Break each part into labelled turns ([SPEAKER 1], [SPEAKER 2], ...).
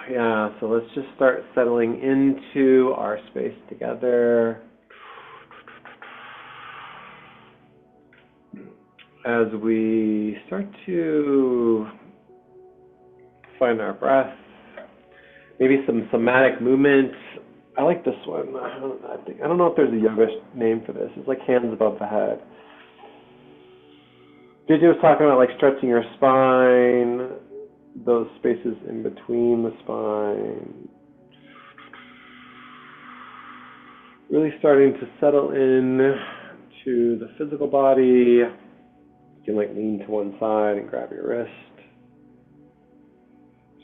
[SPEAKER 1] Yeah, so let's just start settling into our space together. As we start to find our breath, maybe some somatic movement. I like this one. I don't know if there's a yoga name for this. It's like hands above the head. JJ was talking about like stretching your spine, those spaces in between the spine. Really starting to settle in to the physical body. You can like lean to one side and grab your wrist.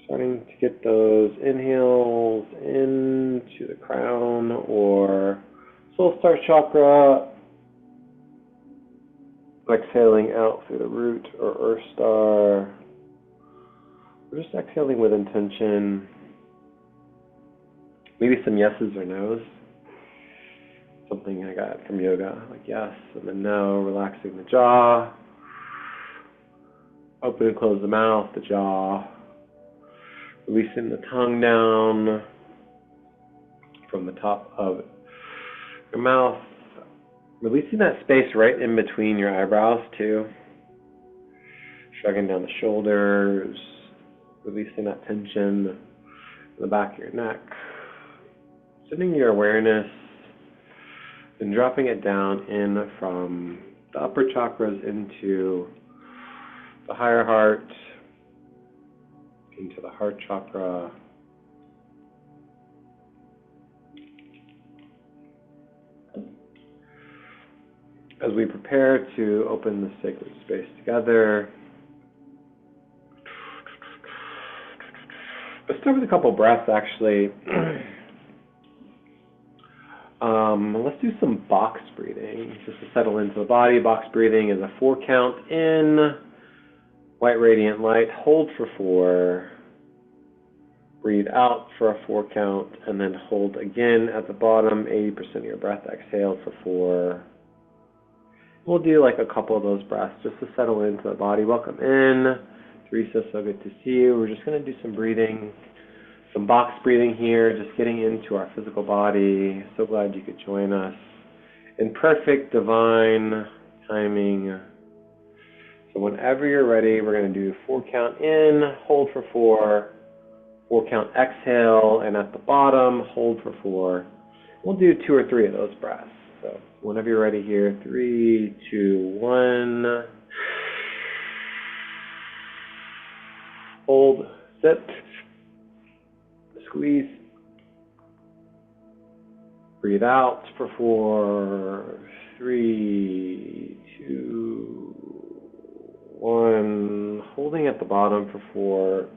[SPEAKER 1] Starting to get those inhales into the crown or soul star chakra. Exhaling out through the root or earth star. We're just exhaling with intention. Maybe some yeses or nos. Something I got from yoga, like yes and then no. Relaxing the jaw. Open and close the mouth, the jaw. Releasing the tongue down from the top of your mouth. Releasing that space right in between your eyebrows too. Shrugging down the shoulders. Releasing that tension in the back of your neck. Sending your awareness and dropping it down in from the upper chakras into the higher heart, into the heart chakra. As we prepare to open the sacred space together, let's start with a couple breaths actually. Let's do some box breathing just to settle into the body. Box breathing is a 4 count in, white radiant light, hold for 4, breathe out for a 4 count, and then hold again at the bottom, 80% of your breath, exhale for 4. We'll do like a couple of those breaths just to settle into the body. Welcome in. Teresa, so good to see you. We're just going to do some breathing, some box breathing here, just getting into our physical body. So glad you could join us in perfect divine timing. So whenever you're ready, we're going to do 4 count in, hold for 4, 4 count exhale, and at the bottom, hold for 4. We'll do 2 or 3 of those breaths. So whenever you're ready here, 3, 2, 1. Hold, sit, squeeze. Breathe out for 4, 3, 2, 1. Holding at the bottom for 4.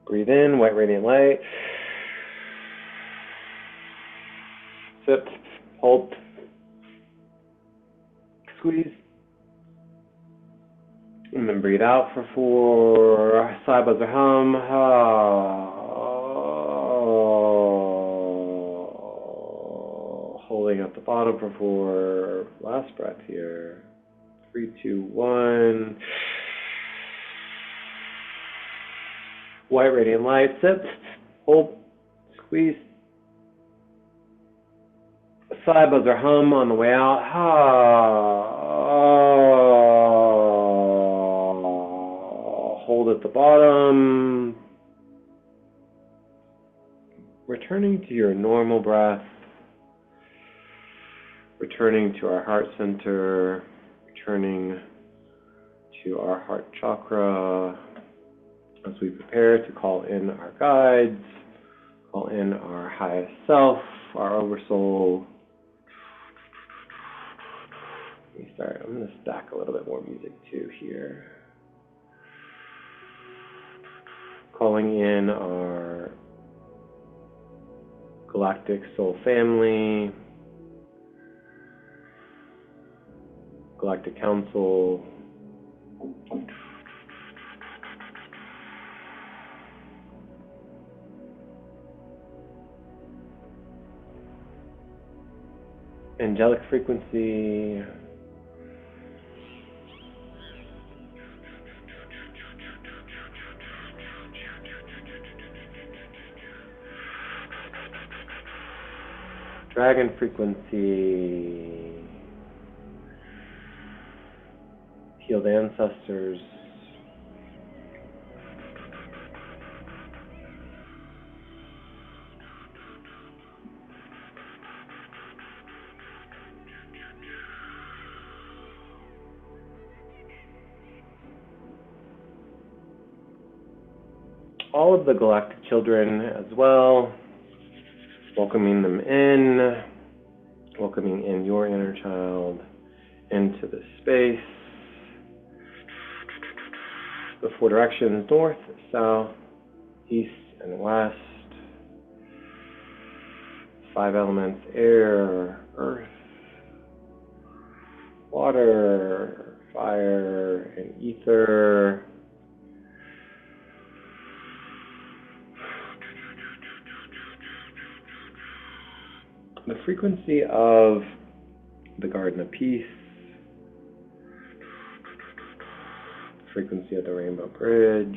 [SPEAKER 1] Breathe in, white radiant light. Sit, hold, squeeze, and then breathe out for 4. Side buzzer hum. Holding at the bottom for 4. Last breath here. 3, 2, 1. White radiant light. Sit, hold, squeeze. Side buzzer hum on the way out. Hold at the bottom. Returning to your normal breath. Returning to our heart center. Returning to our heart chakra. As we prepare to call in our guides, call in our highest self, our oversoul. Let me start. I'm going to stack a little bit more music too here. Calling in our Galactic Soul Family, Galactic Council, angelic frequency, Dragon frequency, healed ancestors, all of the galactic children as well, welcoming them in, welcoming in your inner child into the space. The four directions: north, south, east, and west. Five elements: air, earth, water, fire, and ether. The frequency of the Garden of Peace, frequency of the Rainbow Bridge,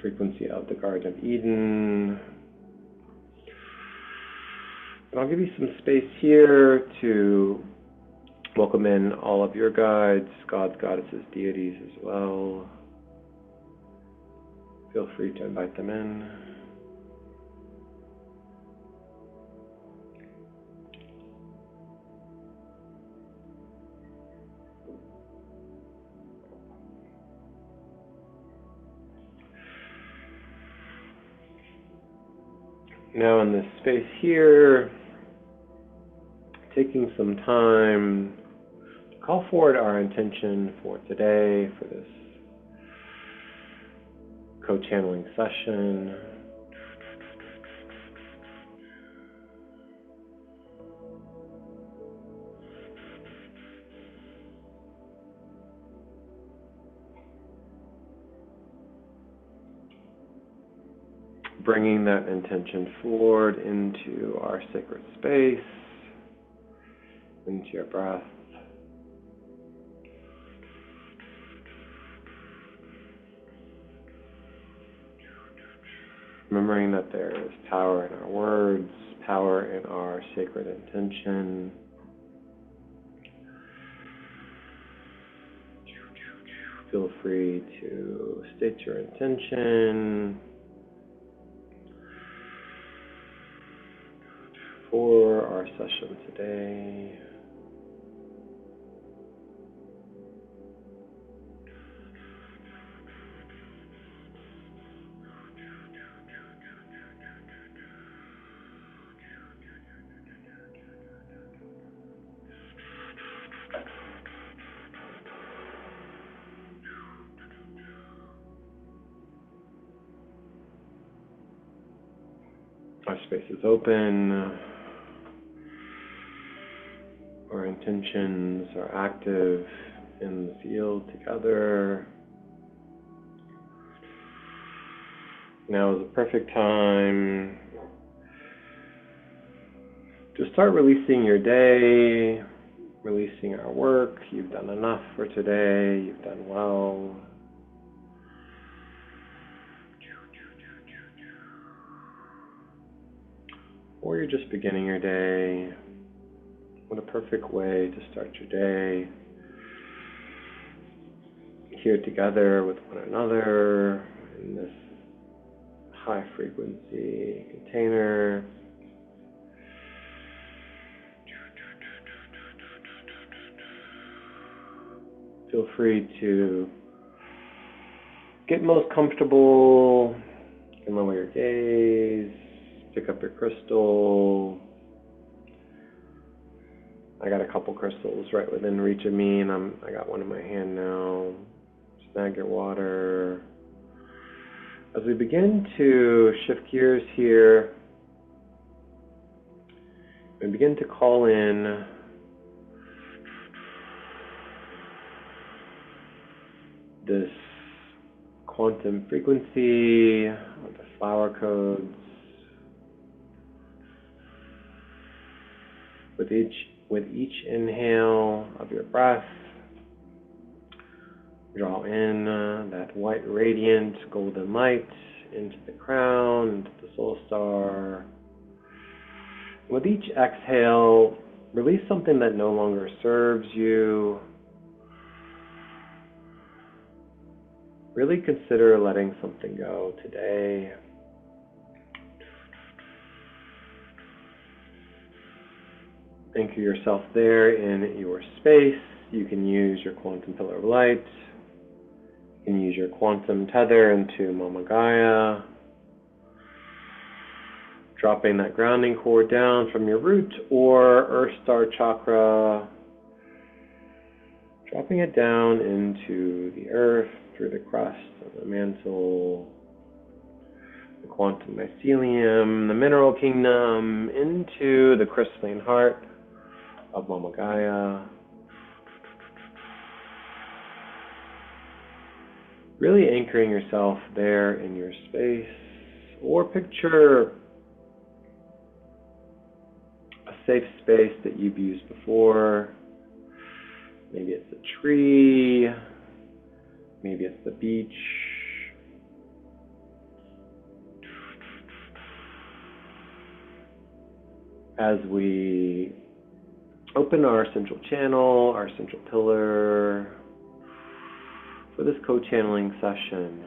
[SPEAKER 1] frequency of the Garden of Eden. And I'll give you some space here to welcome in all of your guides, gods, goddesses, deities as well. Feel free to invite them in. Now in this space here, taking some time to call forward our intention for today, for this co-channeling session. Bringing that intention forward into our sacred space, into your breath. Remembering that there is power in our words, power in our sacred intention. Feel free to state your intention for our session today. Our space is open. Our intentions are active in the field together. Now is the perfect time to start releasing your day, releasing our work. You've done enough for today. You've done well. Or you're just beginning your day. What a perfect way to start your day. Here together with one another in this high frequency container. Feel free to get most comfortable. You can lower your gaze, pick up your crystal. I got a couple crystals right within reach of me, and I got one in my hand now. Snag your water. As we begin to shift gears here, we begin to call in this quantum frequency of the flower codes. With each inhale of your breath, draw in that white radiant golden light into the crown, into the soul star. With each exhale, release something that no longer serves you. Really consider letting something go today. Anchor yourself there in your space. You can use your quantum pillar of light. You can use your quantum tether into Mama Gaia. Dropping that grounding cord down from your root or Earth Star chakra. Dropping it down into the earth, through the crust of the mantle, the quantum mycelium, the mineral kingdom, into the crystalline heart of Mama Gaia. Really anchoring yourself there in your space, or picture a safe space that you've used before. Maybe it's a tree, maybe it's the beach. As we open our central channel, our central pillar, for this co-channeling session,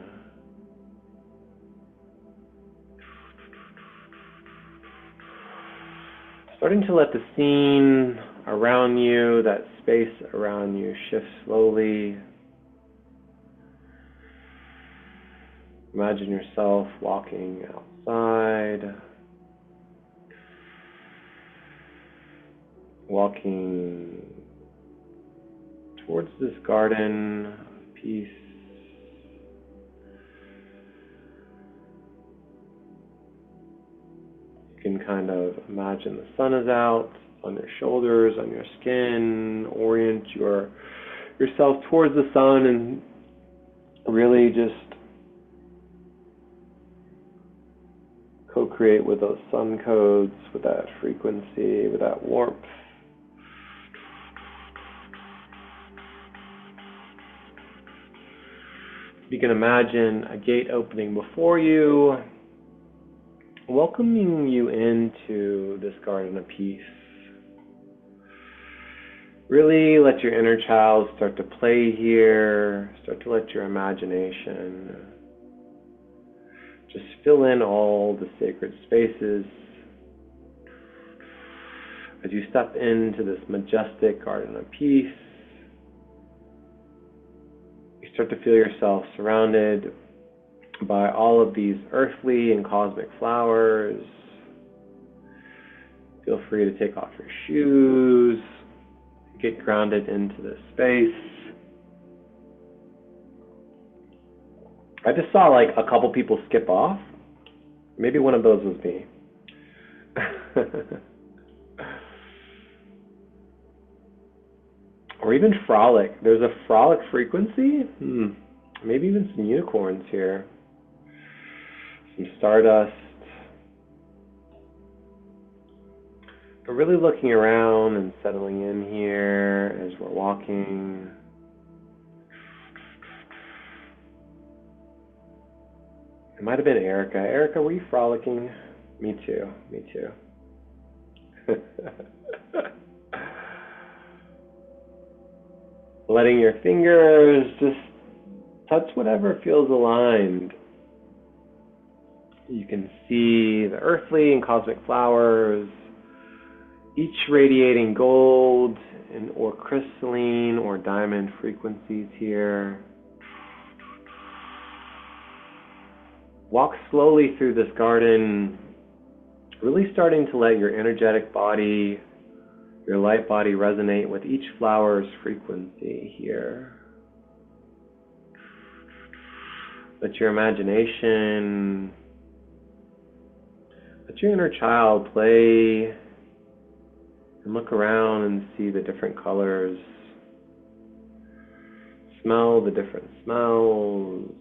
[SPEAKER 1] starting to let the scene around you, that space around you, shift slowly. Imagine yourself walking outside, walking towards this garden of peace. You can kind of imagine the sun is out on your shoulders, on your skin. Orient yourself towards the sun and really just co-create with those sun codes, with that frequency, with that warmth. You can imagine a gate opening before you, welcoming you into this garden of peace. Really let your inner child start to play here, start to let your imagination just fill in all the sacred spaces. As you step into this majestic garden of peace, you start to feel yourself surrounded by all of these earthly and cosmic flowers. Feel free to take off your shoes, get grounded into this space. I just saw like a couple people skip off. Maybe one of those was me. Or even frolic. There's a frolic frequency. Maybe even some unicorns here. Some stardust. But really looking around and settling in here as we're walking. It might have been Erica. Erica, were you frolicking? Me too. Me too. Letting your fingers just touch whatever feels aligned. You can see the earthly and cosmic flowers, each radiating gold and or crystalline or diamond frequencies here. Walk slowly through this garden, really starting to let your energetic body, your light body resonate with each flower's frequency here. Let your imagination, let your inner child play and look around and see the different colors. Smell the different smells.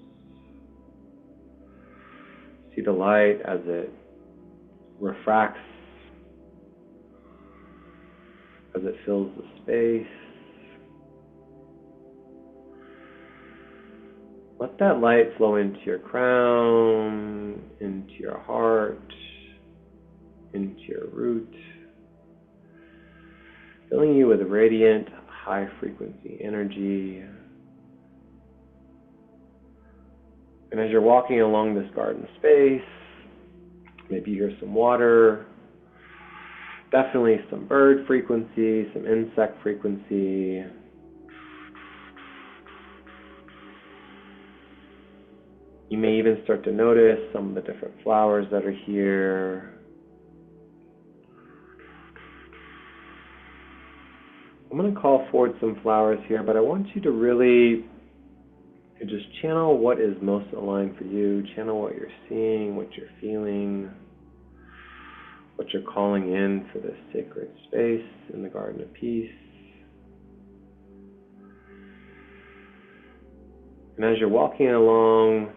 [SPEAKER 1] See the light as it refracts, as it fills the space. Let that light flow into your crown, into your heart, into your root, filling you with radiant, high frequency energy. And as you're walking along this garden space, maybe you hear some water, definitely some bird frequency, some insect frequency. You may even start to notice some of the different flowers that are here. I'm going to call forward some flowers here, but I want you to really just channel what is most aligned for you, channel what you're seeing, what you're feeling, what you're calling in for this sacred space in the Garden of Peace. And as you're walking along,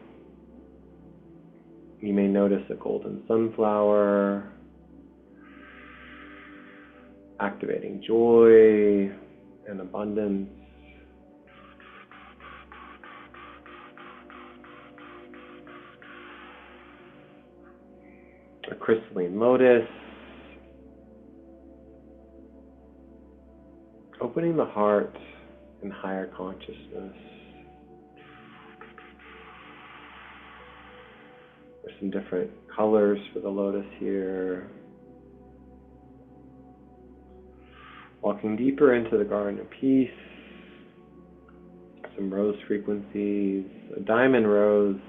[SPEAKER 1] you may notice a golden sunflower, activating joy and abundance. A crystalline lotus, opening the heart and higher consciousness. There's some different colors for the lotus here. Walking deeper into the Garden of Peace, some rose frequencies, a diamond rose,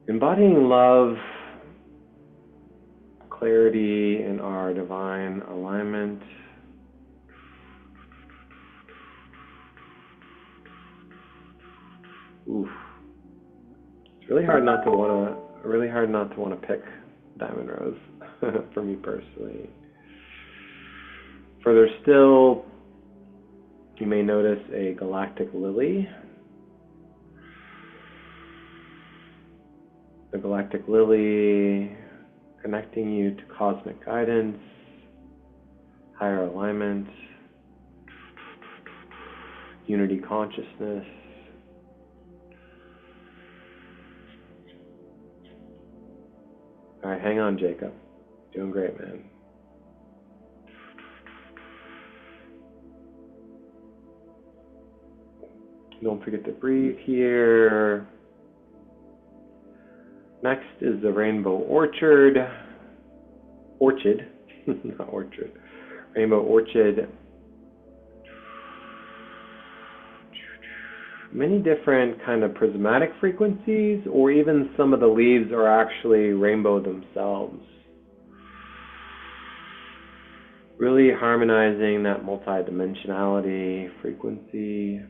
[SPEAKER 1] embodying love, clarity in our divine alignment. Oof. It's really hard not to want to pick diamond rose for me personally. Further still, you may notice a Galactic Lily. The Galactic Lily connecting you to cosmic guidance, higher alignment, unity consciousness. All right, hang on, Jacob. Doing great, man. Don't forget to breathe here. Next is the Rainbow Orchid, not orchard, Rainbow Orchid. Many different kind of prismatic frequencies, or even some of the leaves are actually rainbow themselves. Really harmonizing that multidimensionality frequency.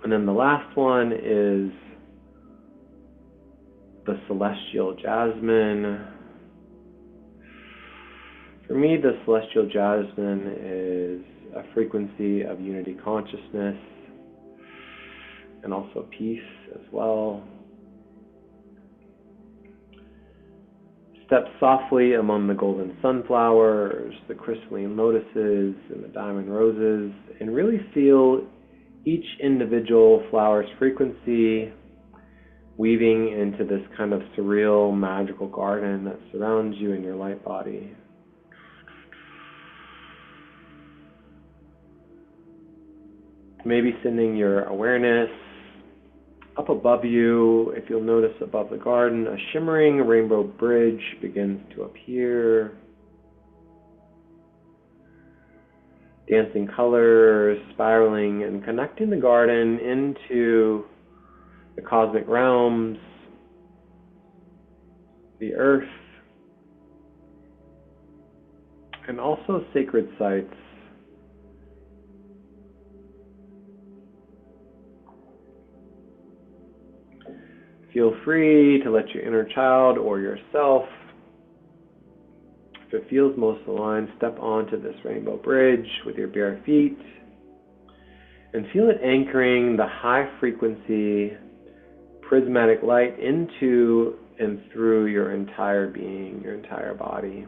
[SPEAKER 1] And then the last one is the Celestial Jasmine. For me, the Celestial Jasmine is a frequency of unity consciousness and also peace as well. Step softly among the golden sunflowers, the crystalline lotuses, and the diamond roses, and really feel each individual flower's frequency weaving into this kind of surreal, magical garden that surrounds you in your light body. Maybe sending your awareness up above you. If you'll notice above the garden, a shimmering rainbow bridge begins to appear. Dancing colors, spiraling and connecting the garden into the cosmic realms, the earth, and also sacred sites. Feel free to let your inner child or yourself, if it feels most aligned, step onto this rainbow bridge with your bare feet and feel it anchoring the high frequency prismatic light into and through your entire being, your entire body.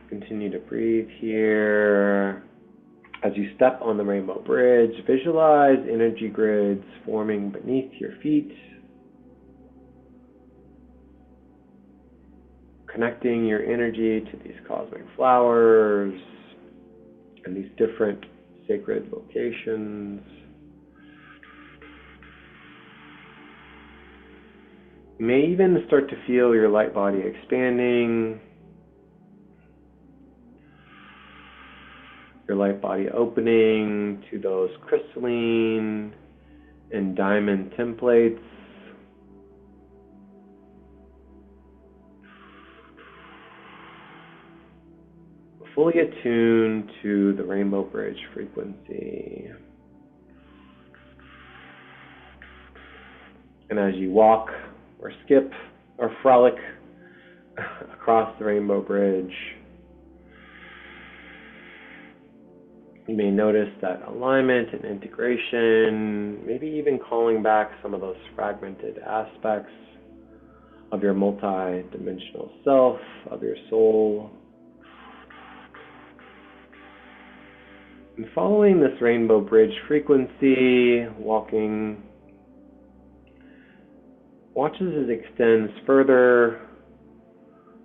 [SPEAKER 1] Continue to breathe here. As you step on the rainbow bridge, visualize energy grids forming beneath your feet, connecting your energy to these cosmic flowers and these different sacred locations. You may even start to feel your light body expanding, your light body opening to those crystalline and diamond templates. Fully attuned to the rainbow bridge frequency. And as you walk or skip or frolic across the rainbow bridge, you may notice that alignment and integration, maybe even calling back some of those fragmented aspects of your multi-dimensional self, of your soul. And following this rainbow bridge frequency, walking, watch as it extends further,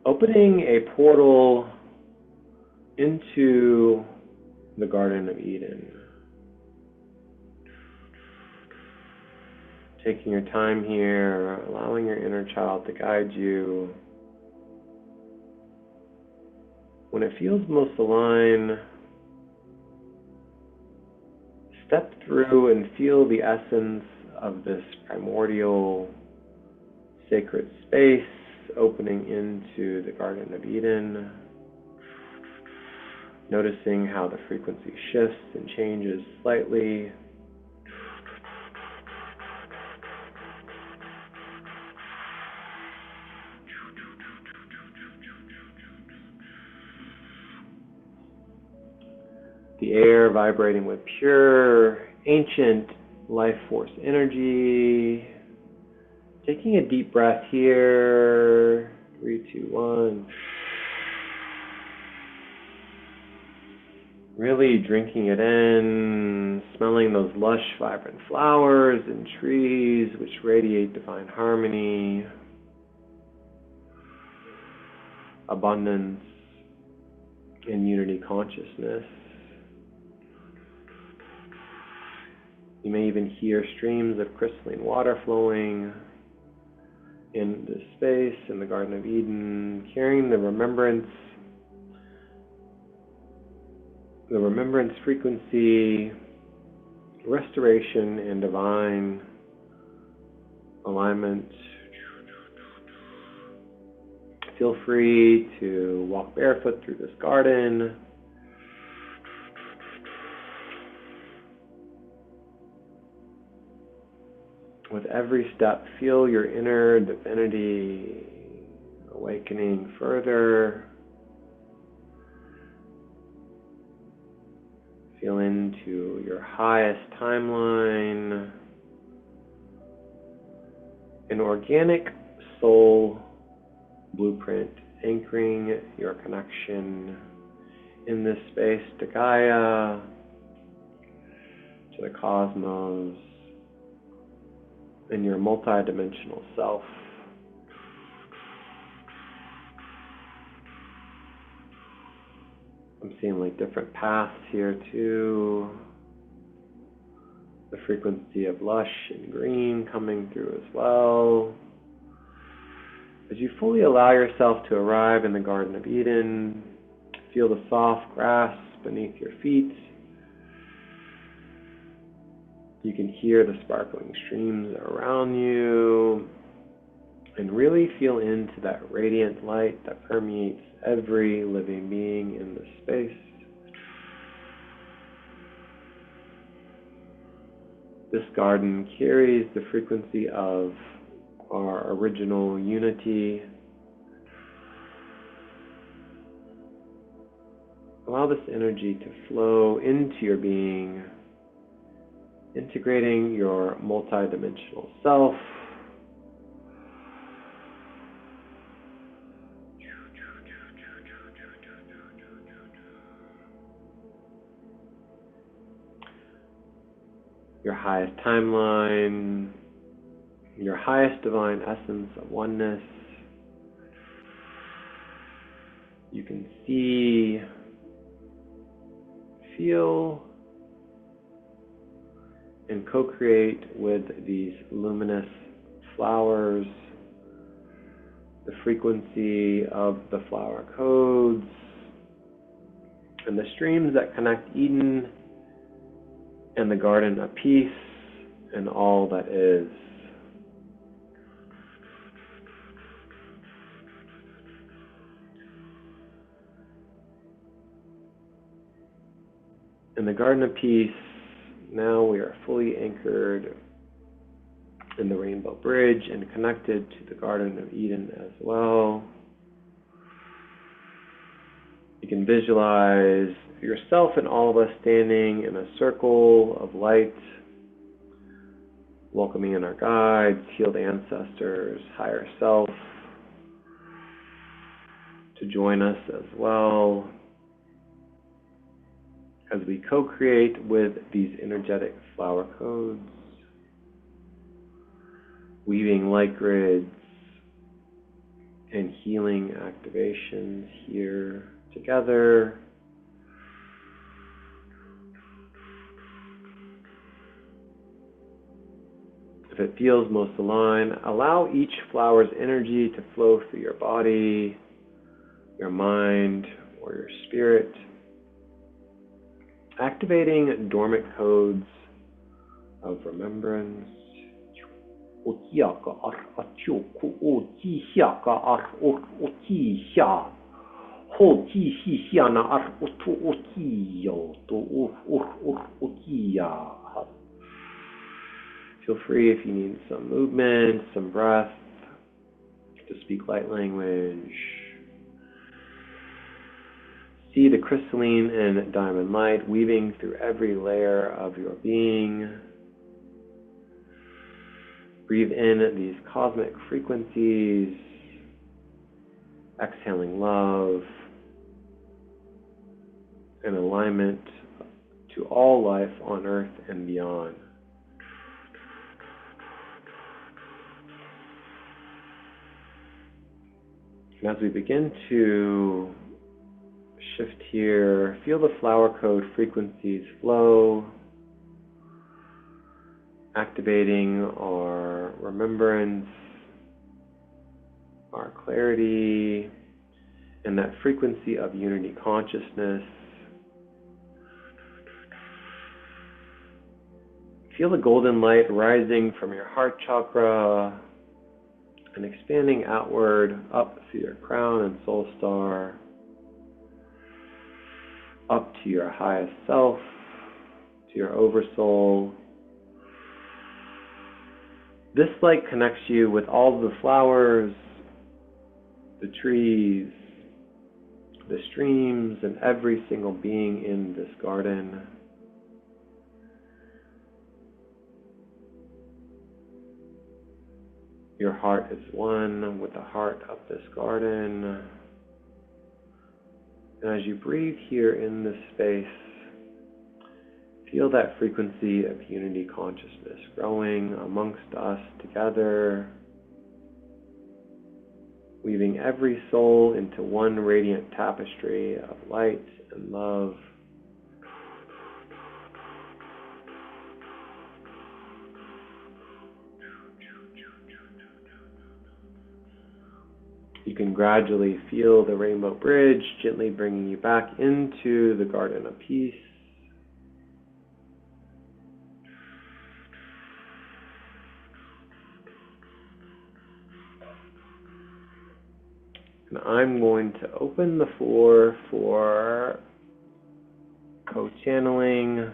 [SPEAKER 1] opening a portal into the Garden of Eden. Taking your time here, allowing your inner child to guide you. When it feels most aligned, step through and feel the essence of this primordial sacred space opening into the Garden of Eden. Noticing how the frequency shifts and changes slightly. The air vibrating with pure, ancient life force energy. Taking a deep breath here. 3, 2, 1. Really drinking it in, smelling those lush, vibrant flowers and trees which radiate divine harmony, abundance, and unity consciousness. You may even hear streams of crystalline water flowing in this space in the Garden of Eden, carrying the remembrance frequency, restoration, and divine alignment. Feel free to walk barefoot through this garden. With every step, feel your inner divinity awakening further. Feel into your highest timeline, an organic soul blueprint anchoring your connection in this space to Gaia, to the cosmos, and your multidimensional self. I'm seeing like different paths here too. The frequency of lush and green coming through as well. As you fully allow yourself to arrive in the Garden of Eden, feel the soft grass beneath your feet. You can hear the sparkling streams around you and really feel into that radiant light that permeates every living being in this space. This garden carries the frequency of our original unity. Allow this energy to flow into your being, integrating your multidimensional self. your highest timeline, your highest divine essence of oneness. You can see, feel, and co-create with these luminous flowers, the frequency of the flower codes, and the streams that connect Eden and the Garden of Peace and all that is. In the Garden of Peace, now we are fully anchored in the Rainbow Bridge and connected to the Garden of Eden as well. You can visualize yourself and all of us standing in a circle of light, welcoming in our guides, healed ancestors, higher self to join us as well as we co-create with these energetic flower codes, weaving light grids and healing activations here together. If it feels most aligned, allow each flower's energy to flow through your body, your mind, or your spirit, activating dormant codes of remembrance. Feel free if you need some movement, some breath, to speak light language. See the crystalline and diamond light weaving through every layer of your being. Breathe in these cosmic frequencies, exhaling love and alignment to all life on earth and beyond. And as we begin to shift here, feel the flower code frequencies flow, activating our remembrance, our clarity, and that frequency of unity consciousness. Feel the golden light rising from your heart chakra and expanding outward up through your crown and soul star, up to your highest self, to your oversoul. This light connects you with all the flowers, the trees, the streams, and every single being in this garden. Your heart is one with the heart of this garden. And as you breathe here in this space, feel that frequency of unity consciousness growing amongst us together, weaving every soul into one radiant tapestry of light and love. You can gradually feel the rainbow bridge gently bringing you back into the Garden of Peace. And I'm going to open the floor for co-channeling,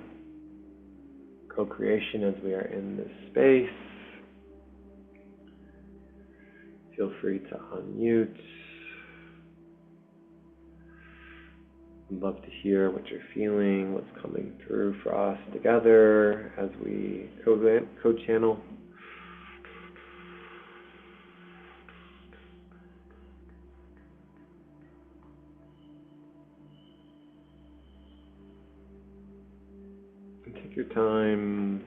[SPEAKER 1] co-creation as we are in this space. Feel free to unmute. I'd love to hear what you're feeling, what's coming through for us together as we co-channel. And take your time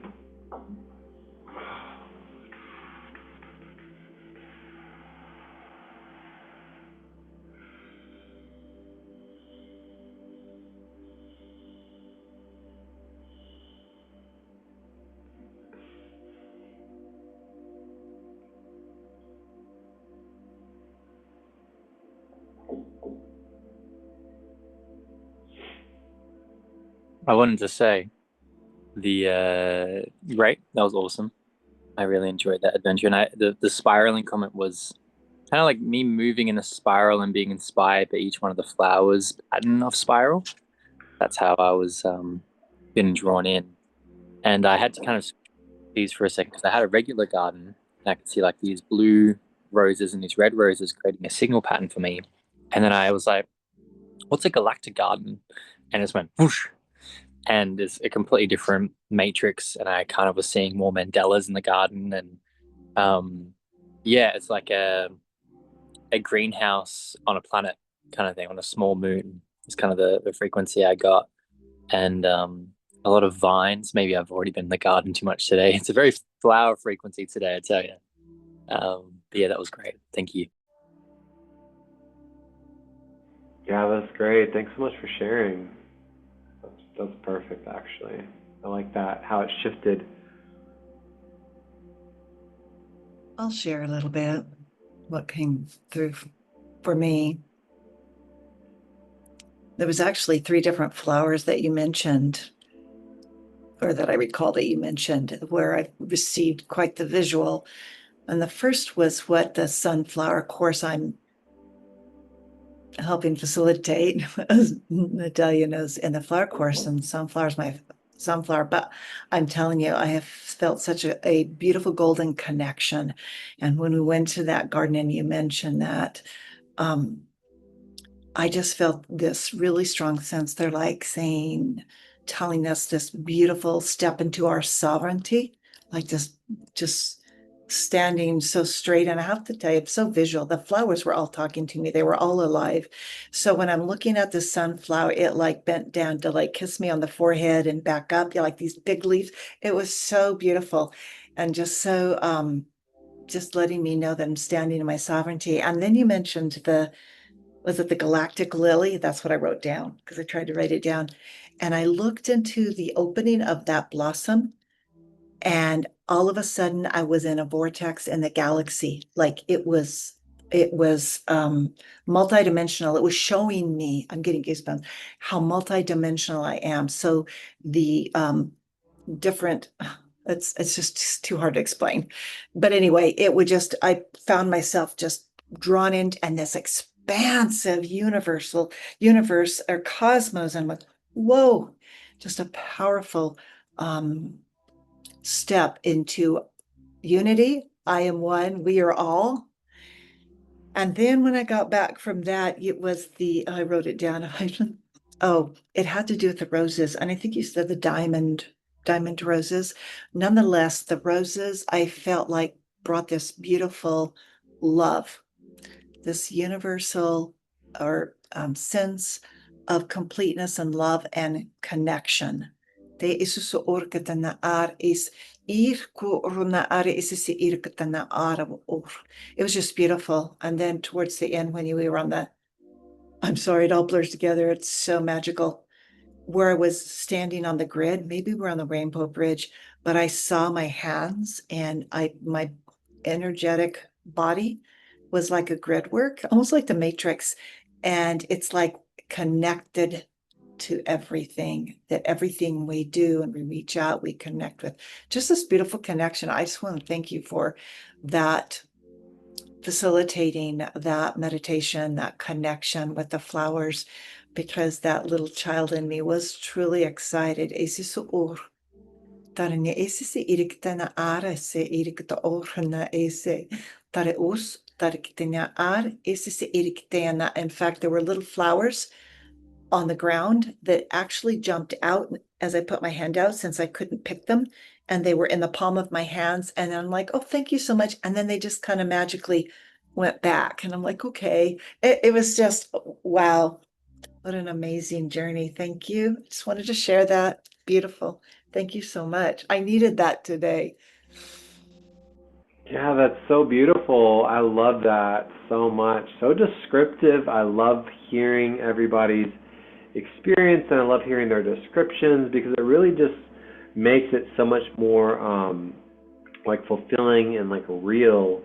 [SPEAKER 2] I wanted to say the right, that was awesome. I really enjoyed that adventure, and the spiraling comment was kind of like me moving in a spiral and being inspired by each one of the flowers pattern of spiral. That's how I was getting drawn in, and I had to kind of switch these for a second because I had a regular garden and I could see like these blue roses and these red roses creating a signal pattern for me, and then I was like, "What's a galactic garden?" And it just went whoosh, and it's a completely different matrix, and I kind of was seeing more mandalas in the garden, and um, yeah, it's like a greenhouse on a planet kind of thing on a small moon. It's kind of the frequency I got, and a lot of vines. Maybe I've already been in the garden too much today. It's a very flower frequency today, I tell you. But yeah, that was great. Thank you.
[SPEAKER 1] Yeah, that's great. Thanks so much for sharing. That's perfect, actually. I like that, how it shifted.
[SPEAKER 3] I'll share a little bit what came through for me. There was actually 3 different flowers that you mentioned, or that I recall that you mentioned, where I received quite the visual. And the first was what the sunflower course I'm helping facilitate, as Natalia knows, in the flower course, and sunflower's my sunflower. But I'm telling you, I have felt such a beautiful golden connection. And when we went to that garden and you mentioned that, I just felt this really strong sense. They're like telling us this beautiful step into our sovereignty, like just standing so straight. And I have to tell you, it's so visual. The flowers were all talking to me. They were all alive. So when I'm looking at the sunflower, it like bent down to like kiss me on the forehead and back up, like these big leaves. It was so beautiful and just so just letting me know that I'm standing in my sovereignty. And then you mentioned was it the Galactic Lily? That's what I wrote down because I tried to write it down. And I looked into the opening of that blossom, and all of a sudden I was in a vortex in the galaxy. Like it was multidimensional. It was showing me, I'm getting goosebumps, how multidimensional I am. So the different it's just too hard to explain. But anyway, it would just I found myself just drawn into and this expansive universe or cosmos, and went, whoa, just a powerful um step into unity. I am one, we are all. And then when I got back from that, it was I wrote it down. Oh, it had to do with the roses. And I think you said the diamond roses. Nonetheless, the roses I felt like brought this beautiful love, this universal or sense of completeness and love and connection. Te isusu orkatana ar is irku runa ar isisi irkatana ar or. It was just beautiful. And then towards the end, when we were on I'm sorry, it all blurs together. It's so magical. Where I was standing on the grid, maybe we're on the Rainbow Bridge, but I saw my hands and my energetic body was like a grid work, almost like the Matrix. And it's like connected to everything, that everything we do and we reach out, we connect with. Just this beautiful connection. I just want to thank you for that, facilitating that meditation, that connection with the flowers, because that little child in me was truly excited. Tarine esisi iriktana ara se irikta orhana ese tare us tarikitania ar esisi iriktana. In fact, there were little flowers on the ground that actually jumped out as I put my hand out, since I couldn't pick them, and they were in the palm of my hands. And I'm like, oh, thank you so much. And then they just kind of magically went back. And I'm like, okay. It was just, wow, what an amazing journey. Thank you. Just wanted to share that. Beautiful. Thank you so much. I needed that today.
[SPEAKER 1] Yeah, that's so beautiful. I love that so much. So descriptive. I love hearing everybody's experience, and I love hearing their descriptions because it really just makes it so much more like fulfilling and like real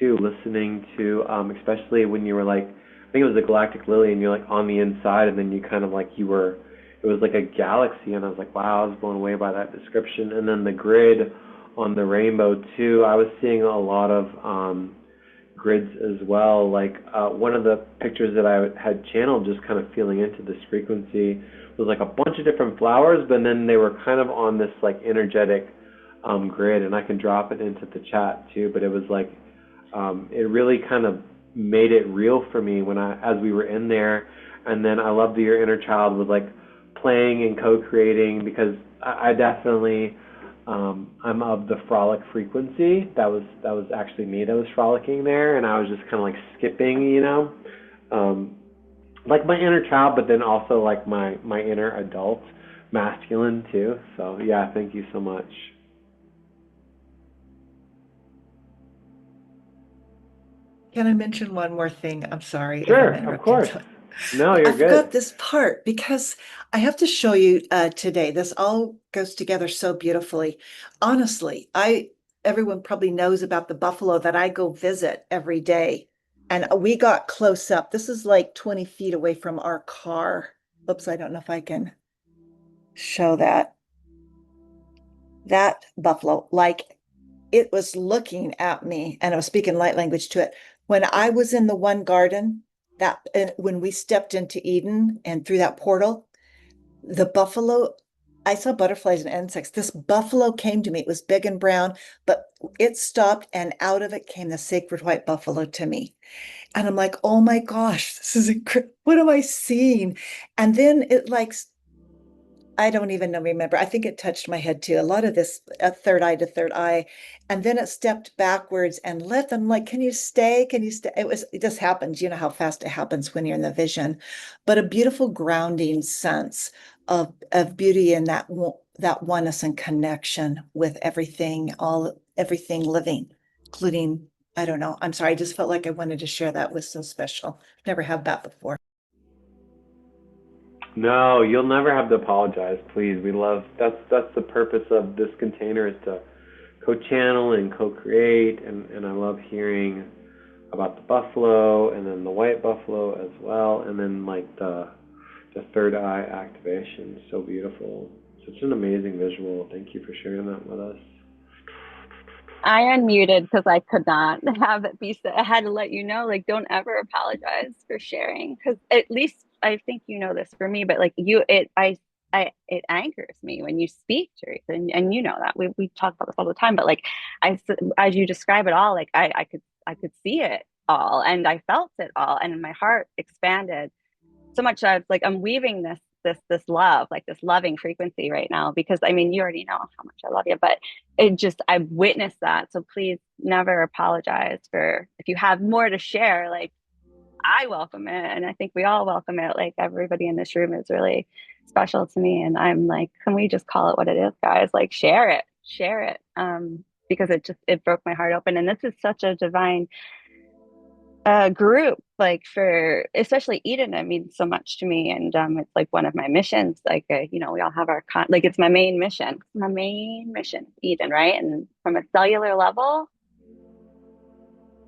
[SPEAKER 1] too. Listening to especially when you were like, I think it was the Galactic Lily, and you're like on the inside, and then you kind of like you were it was like a galaxy, and I was like, wow, I was blown away by that description. And then the grid on the rainbow too, I was seeing a lot of grids as well. Like one of the pictures that I had channeled, just kind of feeling into this frequency, was like a bunch of different flowers, but then they were kind of on this like energetic grid, and I can drop it into the chat too. But it was like it really kind of made it real for me as we were in there. And then I love that your inner child was like playing and co-creating, because I definitely I'm of the frolic frequency. That was actually me that was frolicking there, and I was just kind of like skipping, like my inner child, but then also like my inner adult masculine too. So yeah, thank you so much.
[SPEAKER 3] Can I mention one more thing? I'm sorry if
[SPEAKER 1] Sure,
[SPEAKER 3] I'm
[SPEAKER 1] of
[SPEAKER 3] interrupting.
[SPEAKER 1] course. No,
[SPEAKER 3] I
[SPEAKER 1] you're
[SPEAKER 3] forgot
[SPEAKER 1] good.
[SPEAKER 3] this part because I have to show you today. This all goes together so beautifully. Honestly, everyone probably knows about the buffalo that I go visit every day. And we got close up. This is like 20 feet away from our car. Oops, I don't know if I can show that. That buffalo, like it was looking at me and I was speaking light language to it. When I was in the one garden, when we stepped into Eden and through that portal, the buffalo, I saw butterflies and insects. This buffalo came to me. It was big and brown, but it stopped, and out of it came the sacred white buffalo to me. And I'm like, oh my gosh, this is incredible. What am I seeing? And then it like I don't even know, remember. I think it touched my head too. A lot of this third eye to third eye. And then it stepped backwards and let them like, can you stay? Can you stay? It just happens. You know how fast it happens when you're in the vision, but a beautiful grounding sense of beauty and that oneness and connection with everything living, including, I don't know. I'm sorry. I just felt like I wanted to share that was so special. Never had that before.
[SPEAKER 1] No, you'll never have to apologize, please. That's the purpose of this container, is to co-channel and co-create, and I love hearing about the buffalo and then the white buffalo as well, and then like the third eye activation. So beautiful. Such an amazing visual. Thank you for sharing that with us.
[SPEAKER 4] I unmuted because I could not have it be said. I had to let you know, like, don't ever apologize for sharing, because at least I think you know this for me, but like it anchors me when you speak, Teresa, and you know that we talk about this all the time. But like as you describe it all, like I could see it all, and I felt it all, and my heart expanded so much. I was like, I'm weaving this love, like this loving frequency right now, because I mean, you already know how much I love you, but I've witnessed that. So please never apologize for, if you have more to share, like I welcome it. And I think we all welcome it. Like everybody in this room is really special to me. And I'm like, can we just call it what it is, guys? Like share it. Because it broke my heart open. And this is such a divine group, like for especially Eden, it means so much to me, and it's like one of my missions. Like we all have our like it's my main mission, Eden, right? And from a cellular level,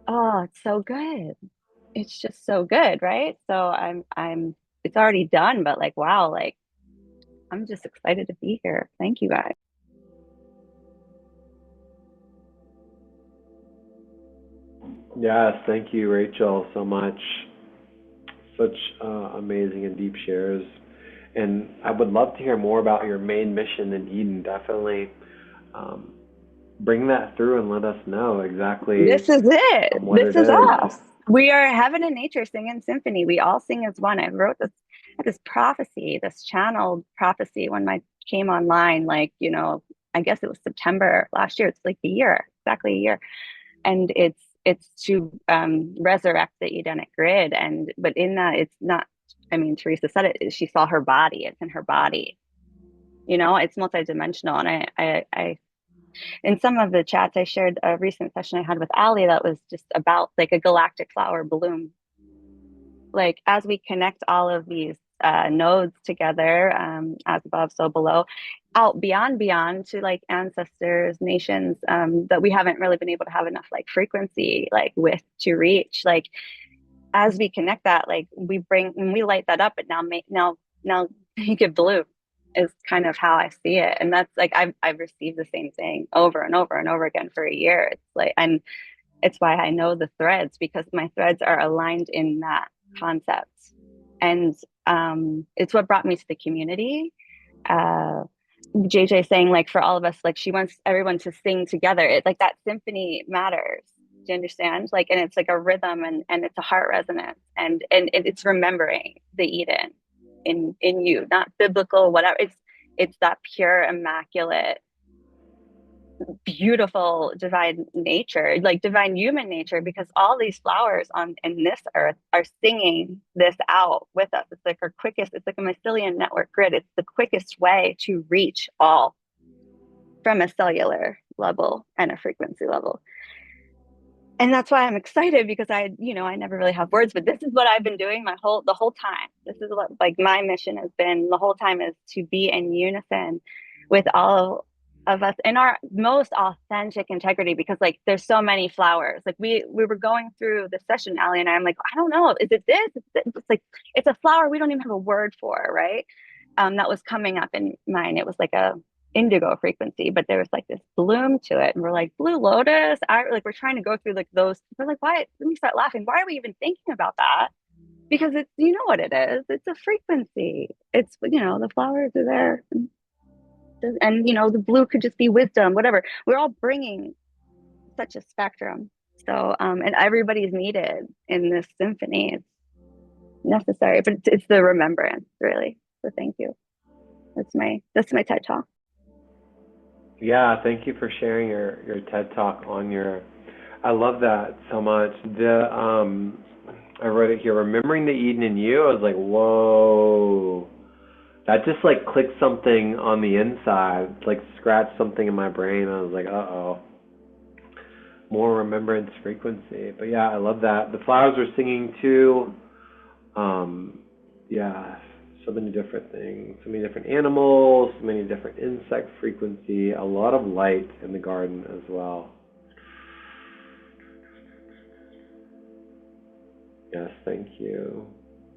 [SPEAKER 4] oh, it's so good. It's just so good, right? So I'm it's already done, but like wow, like I'm just excited to be here. Thank you, guys.
[SPEAKER 1] Yes, thank you, Rachel, so much. Such amazing and deep shares. And I would love to hear more about your main mission in Eden. Definitely um, bring that through and let us know exactly
[SPEAKER 4] This is it.
[SPEAKER 1] what
[SPEAKER 4] This
[SPEAKER 1] it
[SPEAKER 4] is
[SPEAKER 1] is.
[SPEAKER 4] us. We are heaven and nature singing symphony. We all sing as one. I wrote this prophecy, this channeled prophecy when I came online, like, I guess it was September last year. It's like a year, exactly a year. And it's to resurrect the Edenic grid. But in that, it's not, I mean, Teresa said it, she saw her body. It's in her body. It's multidimensional. And I in some of the chats, I shared a recent session I had with Ali that was just about like a galactic flower bloom. Like as we connect all of these nodes together, as above, so below, out beyond to like ancestors, nations that we haven't really been able to have enough like frequency like with to reach. Like as we connect that, like we light that up, and now make it blue is kind of how I see it. And that's like I've received the same thing over and over and over again for a year. It's like, and it's why I know the threads, because my threads are aligned in that concept. And it's what brought me to the community. JJ saying, like, for all of us, like, she wants everyone to sing together. It, like, that symphony matters. Do you understand? Like, and it's like a rhythm, and it's a heart resonance, and it's remembering the Eden in you, not biblical, whatever. It's that pure, immaculate, beautiful divine nature, like divine human nature, because all these flowers on in this earth are singing this out with us. It's like our quickest, it's like a mycelium network grid. It's the quickest way to reach all from a cellular level and a frequency level. And that's why I'm excited, because I never really have words, but this is what I've been doing the whole time. This is what, like, my mission has been the whole time, is to be in unison with all of us in our most authentic integrity, because, like, there's so many flowers. Like, we were going through the session, Ali and I'm like, I don't know, is it this? It's like, it's a flower we don't even have a word for, right? That was coming up in mine. It was like a indigo frequency, but there was like this bloom to it, and we're like, blue lotus. We're trying to go through like those. We're like, why? Let me start laughing. Why are we even thinking about that? Because it's, you know what it is. It's a frequency. It's, the flowers are there, and the blue could just be wisdom, whatever. We're all bringing such a spectrum. So, and everybody's needed in this symphony. It's necessary, but it's the remembrance, really. So thank you. That's my TED talk.
[SPEAKER 1] Yeah, thank you for sharing your TED talk on your. I love that so much. I wrote it here. Remembering the Eden in you. I was like, whoa, that just like clicked something on the inside, like scratched something in my brain. I was like, uh-oh, more remembrance frequency. But yeah, I love that. The flowers were singing too. Yeah, so many different things, so many different animals, so many different insect frequency, a lot of light in the garden as well. Yes, thank you.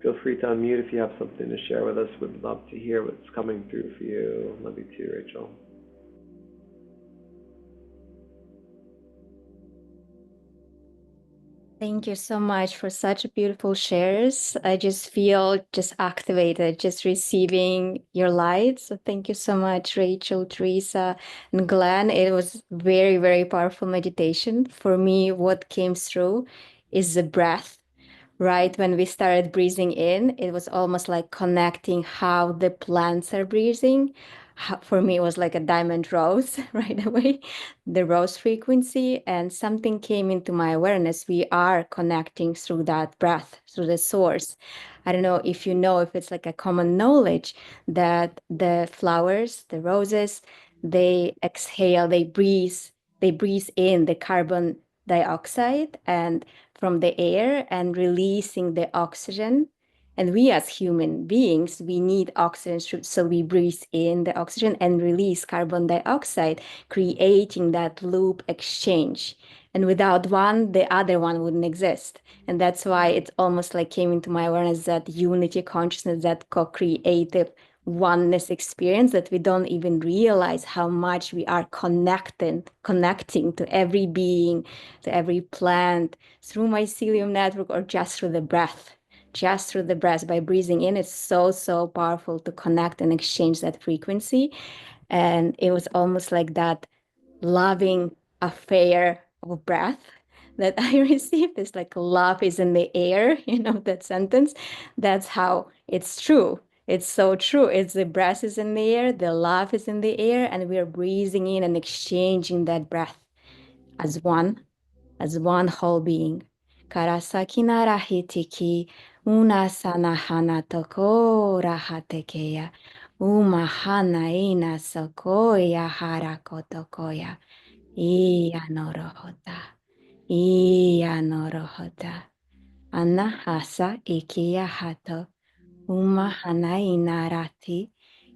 [SPEAKER 1] Feel free to unmute if you have something to share with us. Would love to hear what's coming through for you. Love you too, Rachel.
[SPEAKER 5] Thank you so much for such beautiful shares. I just feel just activated, just receiving your light. So thank you so much, Rachel, Teresa, and Glenn. It was very, very powerful meditation. For me, what came through is the breath. Right when we started breathing in, it was almost like connecting how the plants are breathing. For me, it was like a diamond rose right away, the rose frequency, and something came into my awareness. We are connecting through that breath, through the source. I don't know if you know, if it's like a common knowledge that the flowers, the roses, they exhale, they breathe in the carbon dioxide and from the air and releasing the oxygen. And we as human beings, we need oxygen, so we breathe in the oxygen and release carbon dioxide, creating that loop exchange. And without one, the other one wouldn't exist. And that's why it's almost like came into my awareness that unity consciousness, that co-creative oneness experience, that we don't even realize how much we are connecting to every being, to every plant, through mycelium network, or just through the breath. Just through the breath, by breathing in, it's so powerful to connect and exchange that frequency. And it was almost like that loving affair of breath that I received. It's like love is in the air, that sentence. That's how it's true. It's so true. It's the breath is in the air, the love is in the air, and we're breathing in and exchanging that breath as one whole being. Karasaki narahitiki, una sanahana toko rahatekeya, umahana ina sokoya harakotokoya, iya norohota, anahasa ikiya hato, umahana inarati,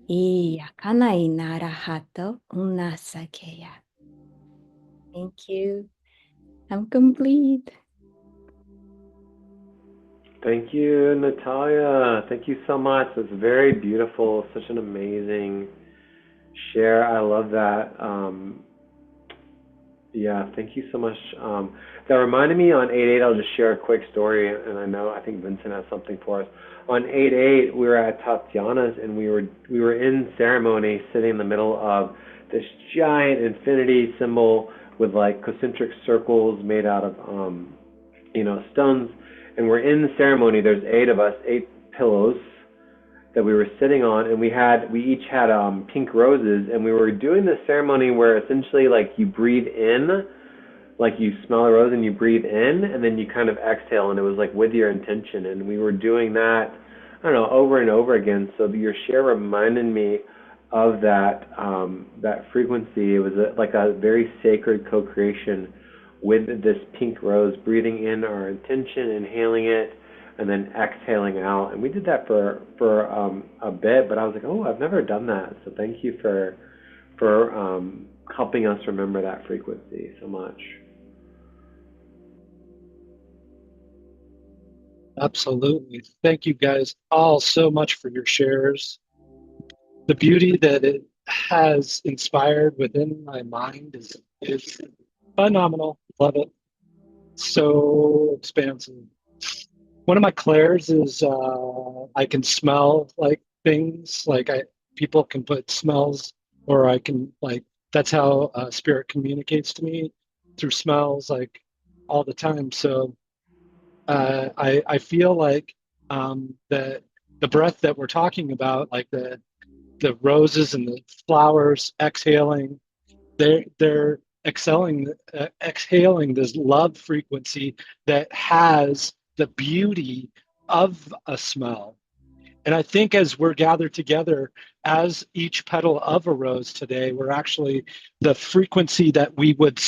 [SPEAKER 5] iya kana inarahato, unasakeya. Thank you. I'm complete.
[SPEAKER 1] Thank you, Natalia. Thank you so much. That's very beautiful. Such an amazing share. I love that. Yeah, thank you so much. That reminded me on 8/8, I'll just share a quick story, and I think Vincent has something for us. On 8/8, we were at Tatiana's, and we were in ceremony, sitting in the middle of this giant infinity symbol with like concentric circles made out of stones. And we're in the ceremony. There's 8 of us, 8 pillows that we were sitting on, and we each had pink roses, and we were doing this ceremony where essentially like you breathe in, like you smell a rose and you breathe in, and then you kind of exhale, and it was like with your intention. And we were doing that, I don't know, over and over again. So your share reminded me of that frequency. It was like a very sacred co-creation with this pink rose, breathing in our intention, inhaling it, and then exhaling out. And we did that for a bit, but I was like, oh, I've never done that. So thank you for helping us remember that frequency so much.
[SPEAKER 6] Absolutely. Thank you guys all so much for your shares. The beauty that it has inspired within my mind is phenomenal. Love it. So expansive. One of my clairs is I can smell like things, like people can put smells, or I can like, that's how spirit communicates to me, through smells, like all the time. So I feel like that the breath that we're talking about, like the roses and the flowers exhaling, they're exhaling this love frequency that has the beauty of a smell. And I think as we're gathered together as each petal of a rose today, we're actually the frequency that we would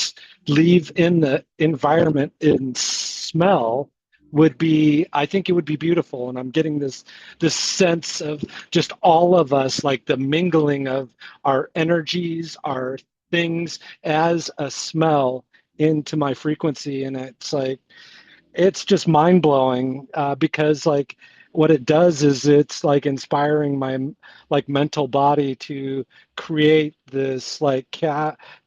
[SPEAKER 6] leave in the environment in smell would be, I think it would be beautiful. And I'm getting this sense of just all of us, like the mingling of our energies, our things as a smell into my frequency. And it's like, it's just mind blowing because like what it does is it's like inspiring my like mental body to create this like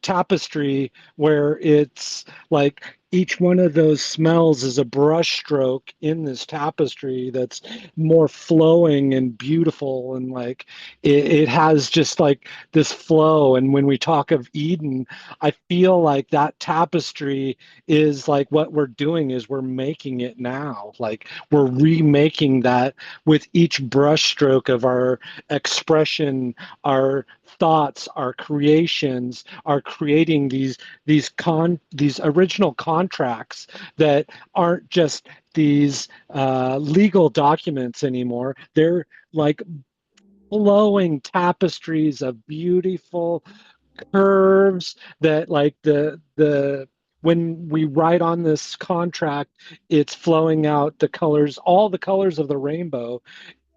[SPEAKER 6] tapestry where it's like each one of those smells is a brush stroke in this tapestry that's more flowing and beautiful, and like it has just like this flow. And when we talk of Eden, I feel like that tapestry is like what we're doing is we're making it now. Like we're remaking that with each brush stroke of our expression, our thoughts, our creations, are creating these original contracts that aren't just these legal documents anymore. They're like flowing tapestries of beautiful curves that like the when we write on this contract, it's flowing out the colors, all the colors of the rainbow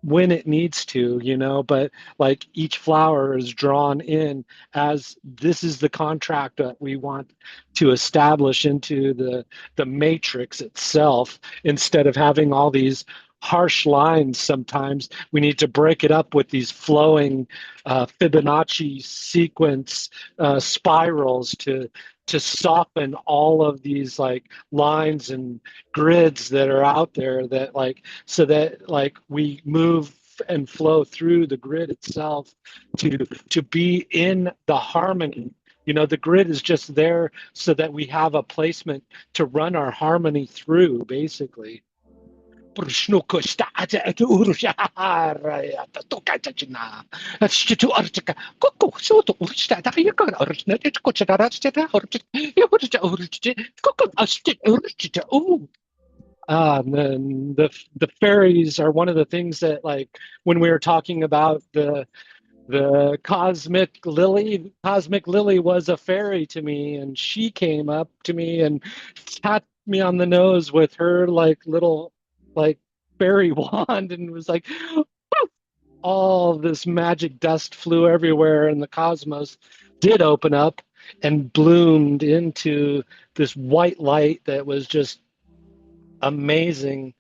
[SPEAKER 6] when it needs to, but like each flower is drawn in as this is the contract that we want to establish into the matrix itself. Instead of having all these harsh lines, sometimes we need to break it up with these flowing Fibonacci sequence spirals to soften all of these like lines and grids that are out there, that like, so that like we move and flow through the grid itself to be in the harmony. The grid is just there so that we have a placement to run our harmony through, basically. And then the fairies are one of the things that, like, when we were talking about the cosmic lily was a fairy to me, and she came up to me and tapped me on the nose with her like little like fairy wand, and was like, all this magic dust flew everywhere, and the cosmos did open up and bloomed into this white light that was just amazing.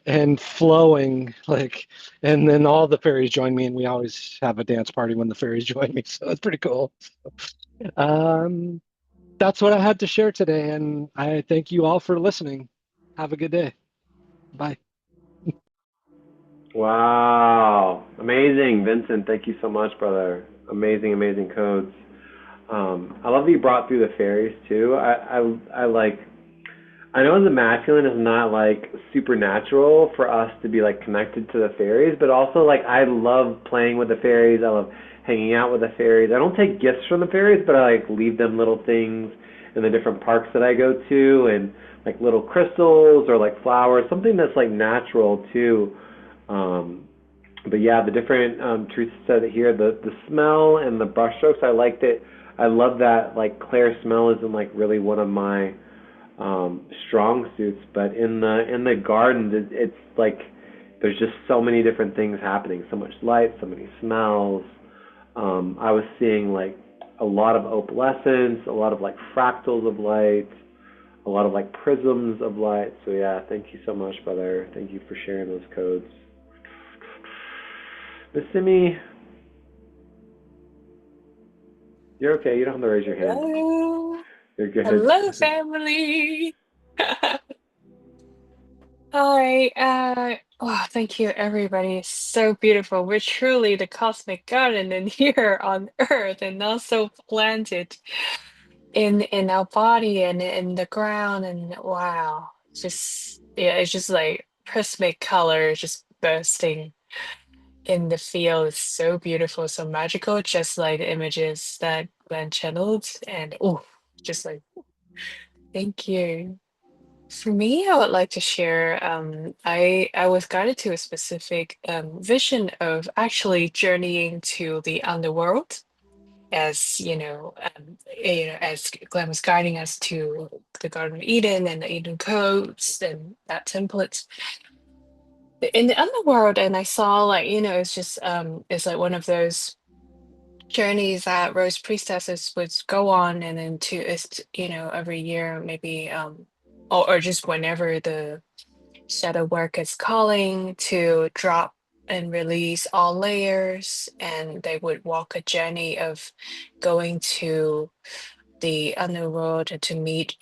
[SPEAKER 6] and flowing, like, and then all the fairies join me, and we always have a dance party when the fairies join me, so it's pretty cool. That's what I had to share today, and I thank you all for listening. Have a good day. Bye.
[SPEAKER 1] Wow. Amazing. Vincent, thank you so much, brother. Amazing, amazing codes. I love that you brought through the fairies too. I like, I know the masculine is not like supernatural for us to be like connected to the fairies, but also like I love playing with the fairies. I love hanging out with the fairies. I don't take gifts from the fairies, but I like leave them little things in the different parks that I go to, and like little crystals or like flowers, something that's like natural too. Um, but yeah, the different Teresa said it here, the smell and the brush strokes. I liked it. I love that like Claire smell isn't like really one of my strong suits, but in the gardens, it's like there's just so many different things happening, so much light, so many smells. I was seeing like a lot of opalescence, a lot of like fractals of light, a lot of like prisms of light. So yeah, thank you so much, brother. Thank you for sharing those codes. Miss Simi, you're okay. You don't have to raise your hand.
[SPEAKER 7] Hello.
[SPEAKER 1] You're good.
[SPEAKER 7] Hello, family. Hi. Oh, thank you, everybody. It's so beautiful. We're truly the cosmic garden in here on Earth, and also planted in our body and in the ground. And wow, just yeah, it's just like prismatic color just bursting in the field. It's so beautiful, so magical, just like the images that Glenn channeled. And oh, just like thank you. For me, I would like to share. I was guided to a specific vision of actually journeying to the underworld, as as Glenn was guiding us to the Garden of Eden and the Eden codes and that template in the underworld. And I saw like it's just it's like one of those journeys that Rose priestesses would go on, and then to is every year maybe or just whenever the shadow work is calling to drop and release all layers, and they would walk a journey of going to the underworld to meet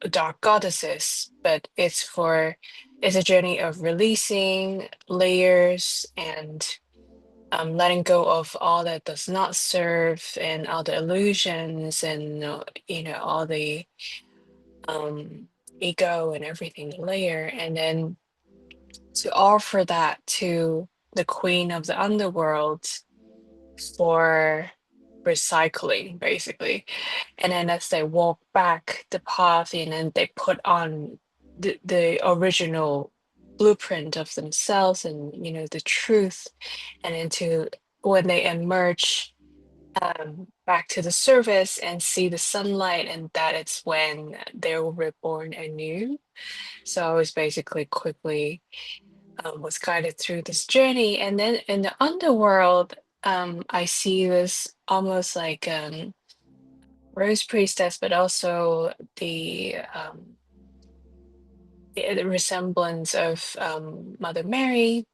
[SPEAKER 7] dark goddesses. But it's a journey of releasing layers and letting go of all that does not serve, and all the illusions, and all the ego and everything layer, and then to offer that to the queen of the underworld for recycling, basically. And then as they walk back the path, and then they put on the original blueprint of themselves, and the truth, and into when they emerge back to the surface and see the sunlight, and that it's when they were reborn anew. So I was basically quickly was guided through this journey. And then in the underworld, I see this almost like Rose Priestess, but also the resemblance of Mother Mary,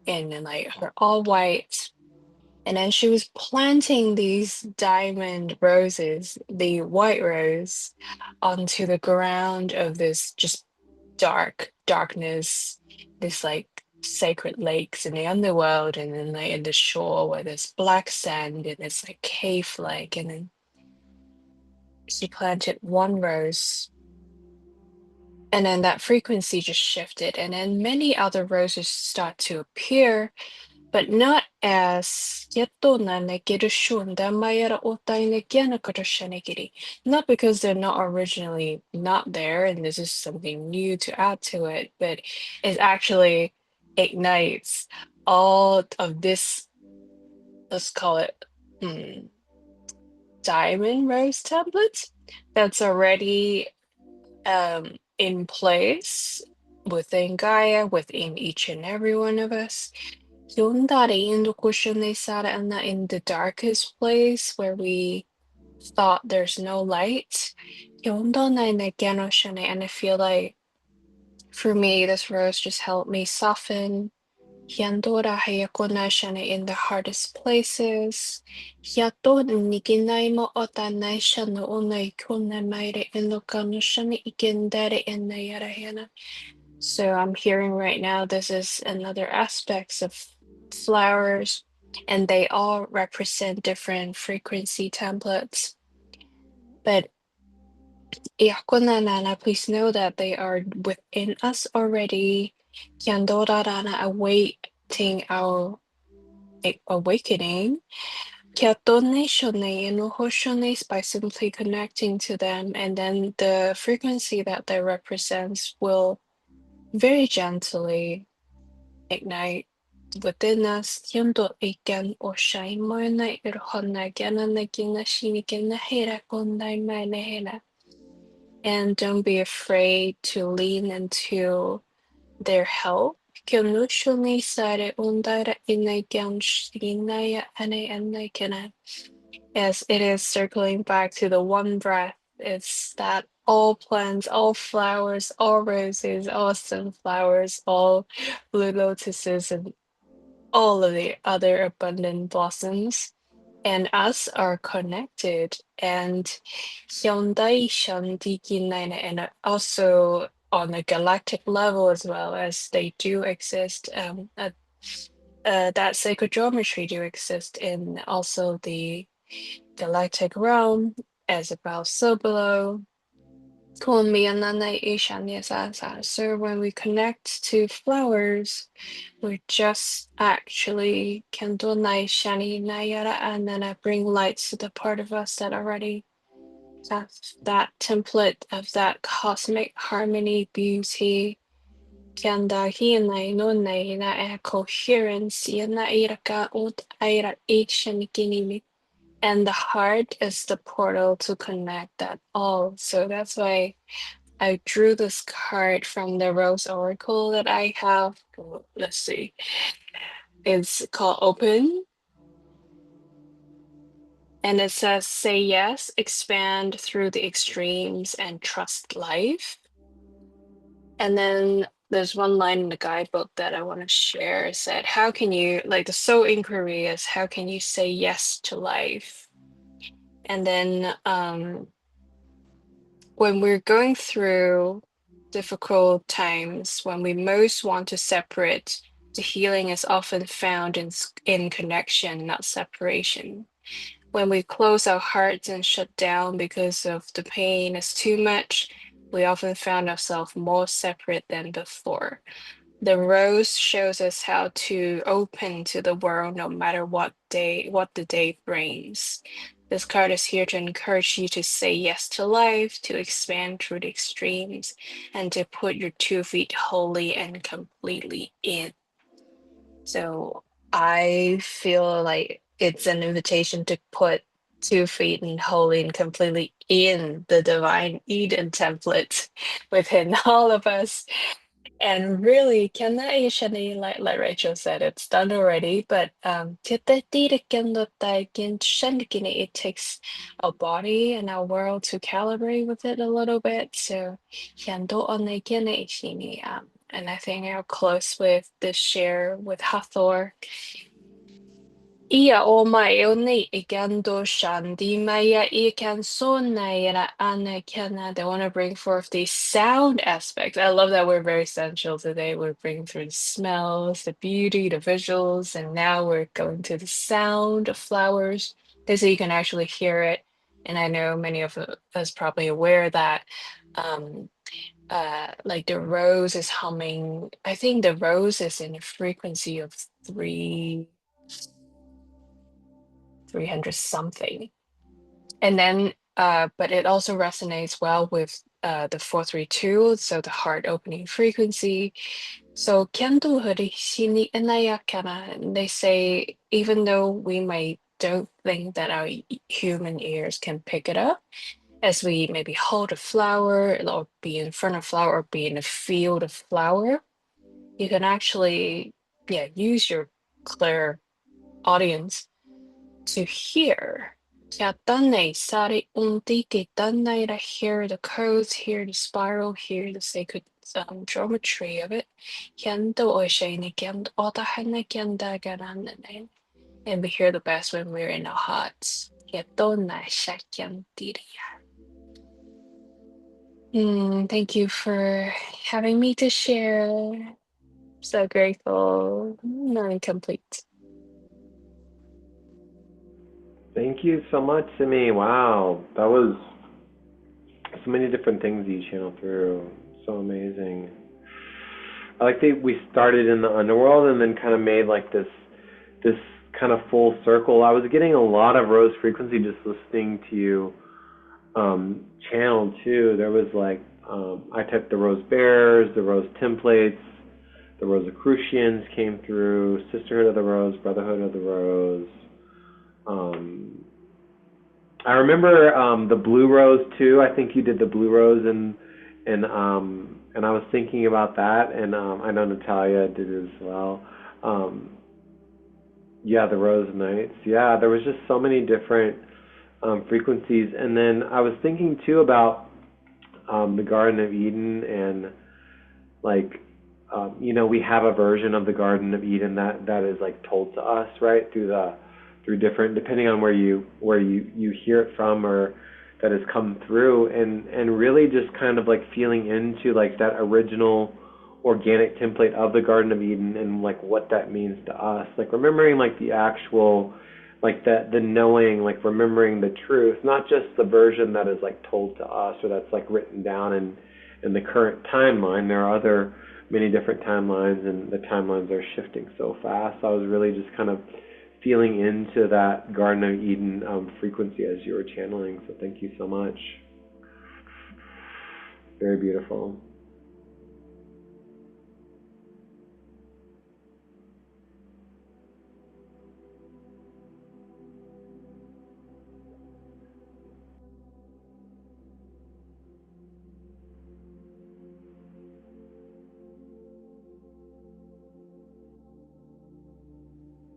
[SPEAKER 7] and then like her all white. And then she was planting these diamond roses, the white rose, onto the ground of this just darkness, this like sacred lakes in the underworld, and then like in the shore where there's black sand and it's like cave-like. And then she planted one rose, and then that frequency just shifted, and then many other roses start to appear, but not as not because they're not originally not there and this is something new to add to it, but it actually ignites all of this, let's call it diamond rose template that's already in place within Gaia, within each and every one of us. In the darkest place where we thought there's no light. And I feel like for me, this rose just helped me soften. Hyandora hayakona shana in the hardest places. Hyato nikinai mo otanai shana onai kuna maire inokano shana ikendere in the. So I'm hearing right now this is another aspects of flowers, and they all represent different frequency templates. But Iakonanana, please know that they are within us already. Kiandorarana, awaiting our awakening. Kiatone shone enohoshone, by simply connecting to them, and then the frequency that they represents will very gently ignite within us. Tiendo ikan o shai moina irhona gana nagina shinigana hera kondai manehena. And don't be afraid to lean into their help. Kyonushuni sare undara inaigan shinaya ane anaikana. As it is circling back to the one breath, it's that all plants, all flowers, all roses, all sunflowers, all blue lotuses, and all of the other abundant blossoms and us are connected. And Hyundai Shantikinai, and also on a galactic level as well, as they do exist, that sacred geometry do exist in also the galactic realm, as about so below. So when we connect to flowers, we just actually Kendonai Shani Nayara, and then I bring lights to the part of us that already have that template of that cosmic harmony, beauty, Kanda Hina no Naina coherence, Yana Iraka ut Aira H and the heart is the portal to connect that all. So that's why I drew this card from the Rose Oracle that I have. Let's see. It's called Open. And it says, say yes, expand through the extremes, and trust life. And then there's one line in the guidebook that I want to share. It said, how can you, like the soul inquiry is, how can you say yes to life? And then when we're going through difficult times, when we most want to separate, the healing is often found in connection, not separation. When we close our hearts and shut down because of the pain is too much, we often found ourselves more separate than before. The rose shows us how to open to the world no matter what the day brings. This card is here to encourage you to say yes to life, to expand through the extremes, and to put your 2 feet wholly and completely in. So I feel like it's an invitation to put 2 feet and wholly and completely in the divine Eden template within all of us. And really, like Rachel said, it's done already, but it takes our body and our world to calibrate with it a little bit. So, and I think I'll close with this share with Hathor. Ia o mai o nei igando shandi maya ikan sonaira anakana. They want to bring forth the sound aspects. I love that we're very sensual today. We're bringing through the smells, the beauty, the visuals, and now we're going to the sound of flowers. So you can actually hear it. And I know many of us probably aware that like the rose is humming. I think the rose is in a frequency of 300 something. And then, but it also resonates well with the 432, so the heart opening frequency. So Kendo Horishini Enayakana, they say, even though we might don't think that our human ears can pick it up, as we maybe hold a flower or be in front of flower or be in a field of flower, you can actually, use your clear audience to hear. Sari untiki hear the codes, hear the spiral, hear the sacred geometry of it. And we hear the best when we're in our hearts. Thank you for having me to share. So grateful. Not complete.
[SPEAKER 1] Thank you so much, Simi. Wow, that was so many different things you channeled through. So amazing. I like that we started in the underworld and then kind of made like this kind of full circle. I was getting a lot of rose frequency just listening to you channel too. There was like I typed the rose bears, the rose templates, the Rosicrucians came through, Sisterhood of the Rose, Brotherhood of the Rose. I remember the blue rose too. I think you did the blue rose, and I was thinking about that, and I know Natalia did it as well. Yeah, the rose nights. Yeah, there was just so many different frequencies, and then I was thinking too about the Garden of Eden, and like you know, we have a version of the Garden of Eden that is like told to us, right, through different, depending on where you hear it from, or that has come through, and really just kind of like feeling into like that original organic template of the Garden of Eden and like what that means to us, like remembering like the actual, like the knowing, like remembering the truth, not just the version that is like told to us or that's like written down in the current timeline. There are other many different timelines, and the timelines are shifting so fast. So I was really just kind of feeling into that Garden of Eden frequency as you were channeling. So thank you so much. Very beautiful.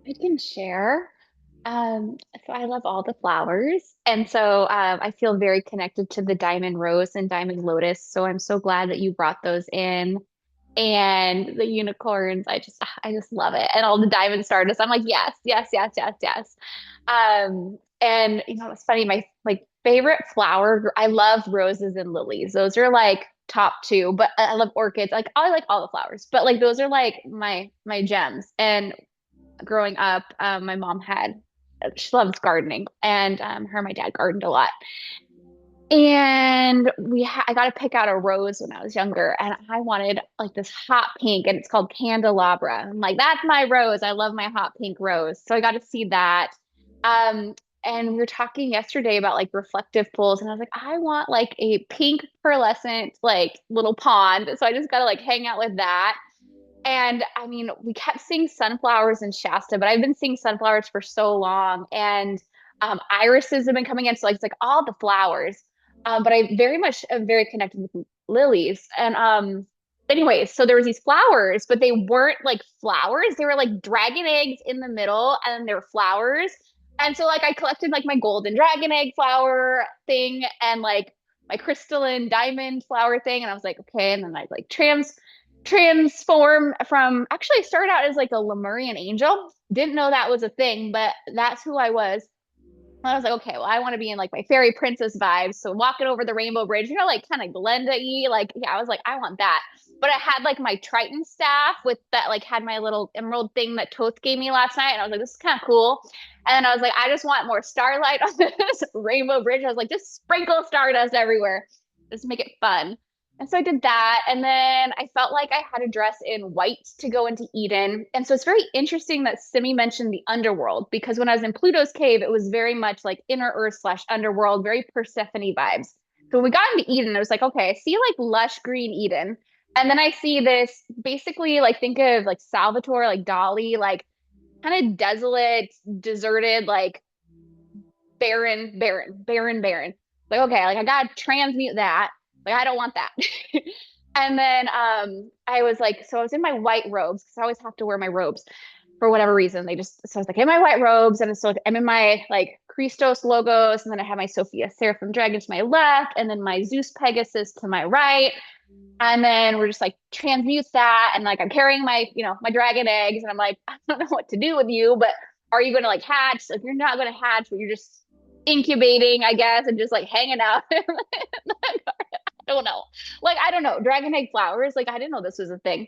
[SPEAKER 4] I can share. So I love all the flowers. And so I feel very connected to the diamond rose and diamond lotus. So I'm so glad that you brought those in. And the unicorns, I just love it. And all the diamond stardust. I'm like, yes, yes, yes, yes, yes. And you know, it's funny, my like favorite flower, I love roses and lilies. Those are like top two, but I love orchids. Like I like all the flowers, but like those are like my gems. And growing up, my mom she loves gardening, and her and my dad gardened a lot. And I got to pick out a rose when I was younger, and I wanted like this hot pink, and it's called candelabra. I'm like, that's my rose. I love my hot pink rose. So I got to see that. And we were talking yesterday about like reflective pools, and I was like, I want like a pink pearlescent like little pond. So I just got to like hang out with that. And I mean, we kept seeing sunflowers in Shasta, but I've been seeing sunflowers for so long, and irises have been coming in. So like, it's like all the flowers. But I very much am very connected with lilies. And anyways, so there was these flowers, but they weren't like flowers. They were like dragon eggs in the middle, and then there were flowers. And so like I collected like my golden dragon egg flower thing and like my crystalline diamond flower thing. And I was like, okay. And then I like transform from, actually I started out as like a Lemurian angel. Didn't know that was a thing, but that's who I was. And I was like, okay, well, I want to be in like my fairy princess vibes. So walking over the rainbow bridge, you know, like kind of Glenda-y, like, yeah, I was like, I want that. But I had like my Triton staff with that, like had my little emerald thing that Toth gave me last night. And I was like, this is kind of cool. And I was like, I just want more starlight on this rainbow bridge. I was like, just sprinkle stardust everywhere. Just make it fun. And so I did that. And then I felt like I had a dress in white to go into Eden. And so it's very interesting that Simi mentioned the underworld, because when I was in Pluto's cave, it was very much like inner earth / underworld, very Persephone vibes. So when we got into Eden, I was like, okay, I see like lush green Eden. And then I see this basically like, think of like Salvatore, like Dali, like kind of desolate, deserted, like barren. Like, okay, like I gotta transmute that. Like, I don't want that. And then I was like, so I was in my white robes, because I always have to wear my robes for whatever reason. So I was like in my white robes, and so I'm in my like Christos logos, and then I have my Sophia Seraphim dragon to my left, and then my Zeus Pegasus to my right. And then we're just like transmutes that. And like, I'm carrying my, you know, my dragon eggs. And I'm like, I don't know what to do with you, but are you going to like hatch? So if you're not going to hatch, but you're just incubating, I guess, and just like hanging out. I don't know. Like, I don't know. Dragon egg flowers. Like, I didn't know this was a thing.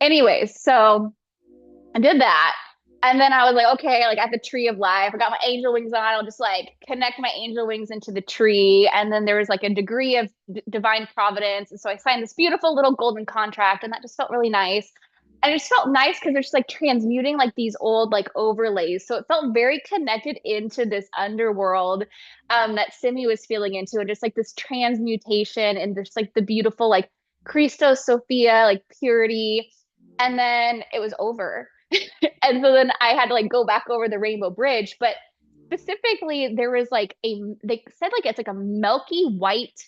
[SPEAKER 4] Anyways, so I did that. And then I was like, okay, like at the tree of life, I got my angel wings on. I'll just like connect my angel wings into the tree. And then there was like a degree of divine providence. And so I signed this beautiful little golden contract, and that just felt really nice. And it just felt nice because they're just like transmuting like these old like overlays. So it felt very connected into this underworld that Simi was feeling into, and just like this transmutation and just like the beautiful like Christos Sophia, like purity. And then it was over. And so then I had to like go back over the Rainbow Bridge, but specifically there was like they said like it's like a milky white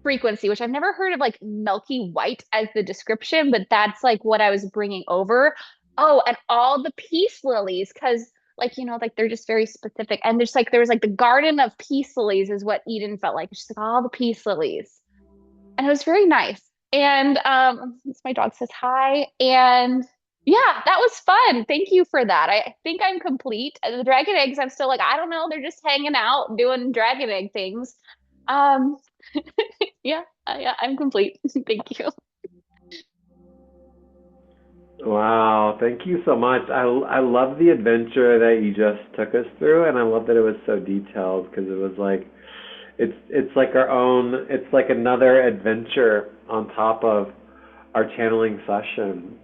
[SPEAKER 4] frequency, which I've never heard of like milky white as the description, but that's like what I was bringing over. Oh, and all the peace lilies, because like, you know, like they're just very specific. And there's like, there was like the garden of peace lilies is what Eden felt like. It's just like all the peace lilies. And it was very nice. And my dog says hi. And yeah, that was fun. Thank you for that. I think I'm complete. The dragon eggs, I'm still like, I don't know, they're just hanging out doing dragon egg things. Um, yeah, I'm complete. Thank you.
[SPEAKER 1] Wow, thank you so much. I love the adventure that you just took us through, and I love that it was so detailed, because it was like it's like our own, it's like another adventure on top of our channeling session.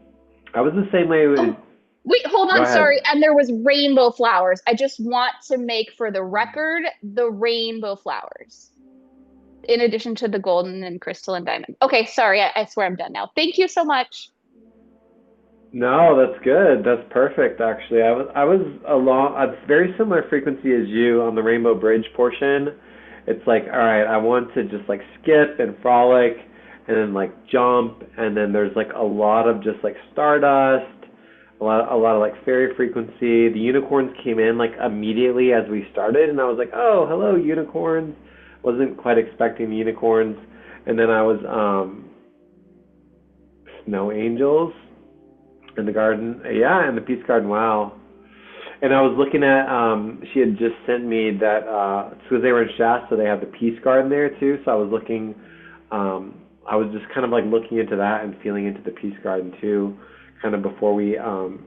[SPEAKER 1] I was the same way with,
[SPEAKER 4] Oh, wait, hold
[SPEAKER 1] go
[SPEAKER 4] on,
[SPEAKER 1] ahead.
[SPEAKER 4] sorry. And there was rainbow flowers. I just want to make for the record the rainbow flowers, in addition to the golden and crystal and diamond. Okay, sorry, I swear I'm done now. Thank you so much.
[SPEAKER 1] No, that's good. That's perfect, actually. I was along a very similar frequency as you on the Rainbow Bridge portion. It's like, all right, I want to just like skip and frolic and then like jump, and then there's like a lot of just like stardust, a lot of like fairy frequency. The unicorns came in like immediately as we started, and I was like, oh, hello, unicorns. Wasn't quite expecting the unicorns. And then I was snow angels in the garden. Yeah, in the peace garden. Wow. And I was looking at, she had just sent me that, because they were in Shasta, they have the peace garden there too. So I was looking, I was just kind of like looking into that and feeling into the peace garden too, kind of before we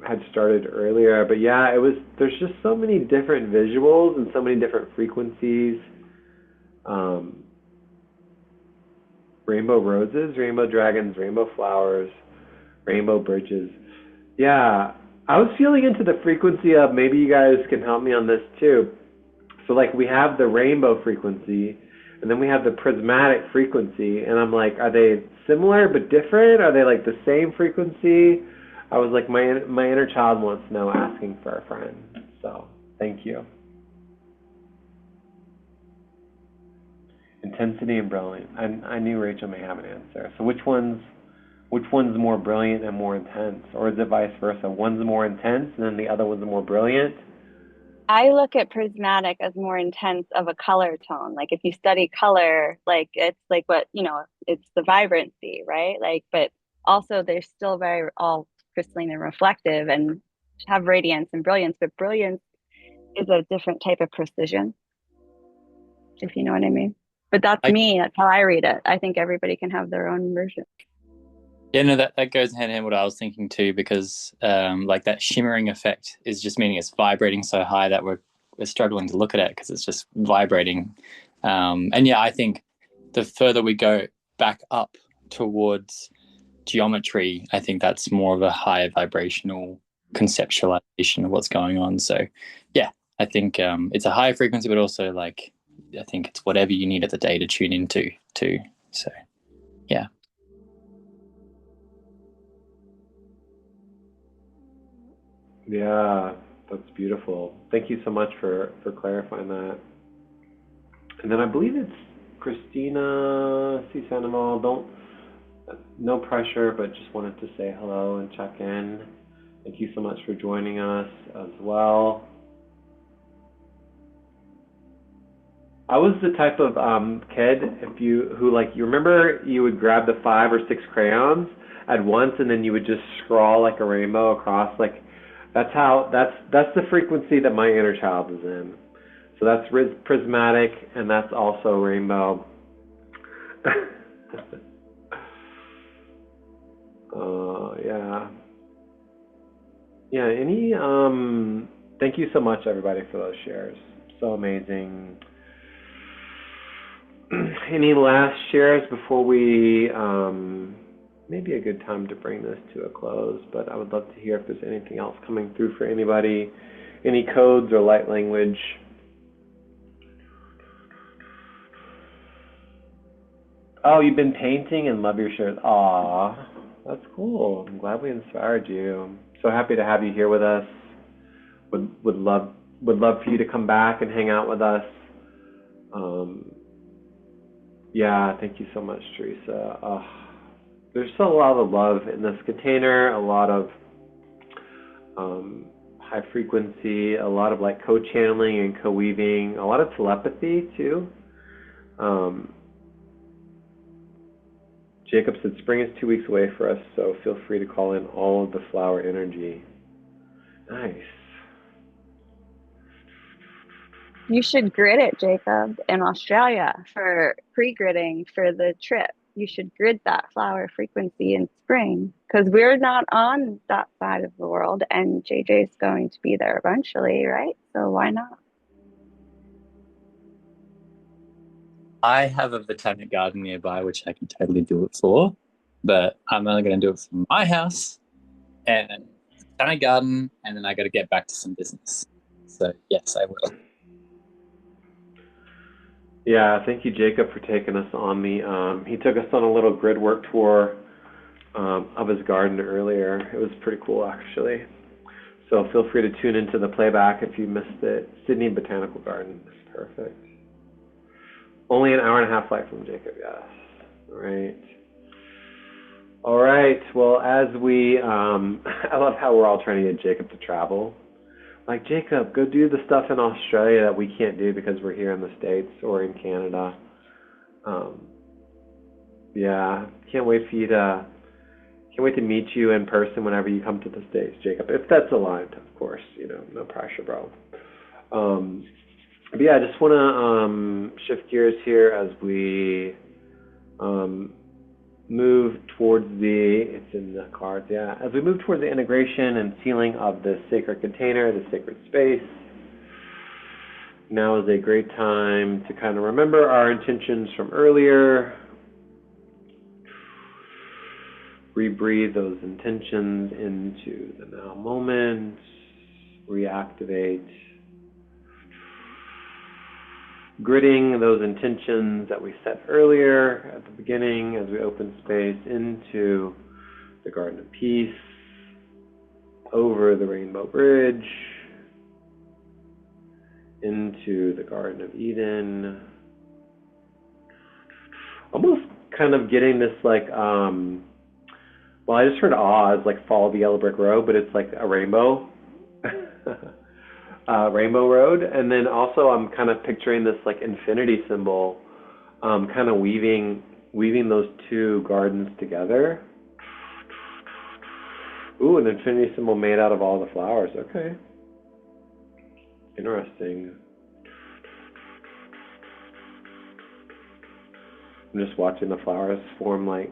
[SPEAKER 1] had started earlier. But yeah, there's just so many different visuals and so many different frequencies. Rainbow roses, rainbow dragons, rainbow flowers, rainbow bridges. Yeah, I was feeling into the frequency of, maybe you guys can help me on this too. So like we have the rainbow frequency, and then we have the prismatic frequency, and I'm like, are they similar but different? Are they like the same frequency? I was like, my inner child wants to know, asking for a friend. So thank you. Intensity and brilliant. I knew Rachel may have an answer. So which one's more brilliant and more intense? Or is it vice versa? One's more intense and then the other one's more brilliant?
[SPEAKER 4] I look at prismatic as more intense of a color tone. Like if you study color, like it's like what, you know, it's the vibrancy, right? Like, but also they're still very all crystalline and reflective and have radiance and brilliance, but brilliance is a different type of precision, if you know what I mean. But that's me. That's how I read it. I think everybody can have their own version.
[SPEAKER 2] Yeah, no, that goes hand in hand with what I was thinking too, because like that shimmering effect is just meaning it's vibrating so high that we're struggling to look at it because it's just vibrating. And yeah, I think the further we go back up towards geometry, I think that's more of a higher vibrational conceptualization of what's going on. So yeah, I think it's a higher frequency, but also like I think it's whatever you need at the day to tune into too. So yeah.
[SPEAKER 1] Yeah, that's beautiful. Thank you so much for clarifying that. And then I believe it's Christina C. Sandoval. No pressure, but just wanted to say hello and check in. Thank you so much for joining us as well. I was the type of kid you remember you would grab the 5 or 6 crayons at once and then you would just scrawl like a rainbow across, like that's the frequency that my inner child is in. So that's prismatic and that's also rainbow. Yeah. Yeah, thank you so much everybody for those shares. So amazing. Any last shares before we, maybe a good time to bring this to a close, but I would love to hear if there's anything else coming through for anybody, any codes or light language. Oh, you've been painting and love your shares. Aw, that's cool. I'm glad we inspired you. So happy to have you here with us. Would love for you to come back and hang out with us. Yeah, thank you so much, Teresa. There's still a lot of love in this container, a lot of high frequency, a lot of like co-channeling and co-weaving, a lot of telepathy too. Jacob said spring is 2 weeks away for us, so feel free to call in all of the flower energy. Nice.
[SPEAKER 4] You should grid it, Jacob, in Australia for pre-gridding for the trip. You should grid that flower frequency in spring because we're not on that side of the world and JJ's going to be there eventually, right? So why not?
[SPEAKER 2] I have a botanic garden nearby, which I can totally do it for, but I'm only going to do it for my house and botanic garden, and then I got to get back to some business. So yes, I will.
[SPEAKER 1] Yeah, thank you, Jacob, for taking us on he took us on a little grid work tour of his garden earlier. It was pretty cool, actually. So feel free to tune into the playback if you missed it. Sydney Botanical Garden is perfect. Only an hour and a half flight from Jacob, yes. All right. All right, well, as we, I love how we're all trying to get Jacob to travel. Like, Jacob, go do the stuff in Australia that we can't do because we're here in the States or in Canada. Yeah, can't wait to meet you in person whenever you come to the States, Jacob. If that's aligned, of course, no pressure, bro. But yeah, I just want to shift gears here as we move towards it's in the cards, yeah. As we move towards the integration and sealing of the sacred container, the sacred space, now is a great time to kind of remember our intentions from earlier. Rebreathe those intentions into the now moment. Reactivate. Gridding those intentions that we set earlier at the beginning as we open space into the Garden of Peace, over the Rainbow Bridge, into the Garden of Eden. Almost kind of getting this like, well, I just heard awe as like follow the yellow brick road, but it's like a rainbow. Rainbow road, and then also I'm kind of picturing this like infinity symbol, kind of weaving those two gardens together. Ooh, an infinity symbol made out of all the flowers. Okay, interesting. I'm just watching the flowers form like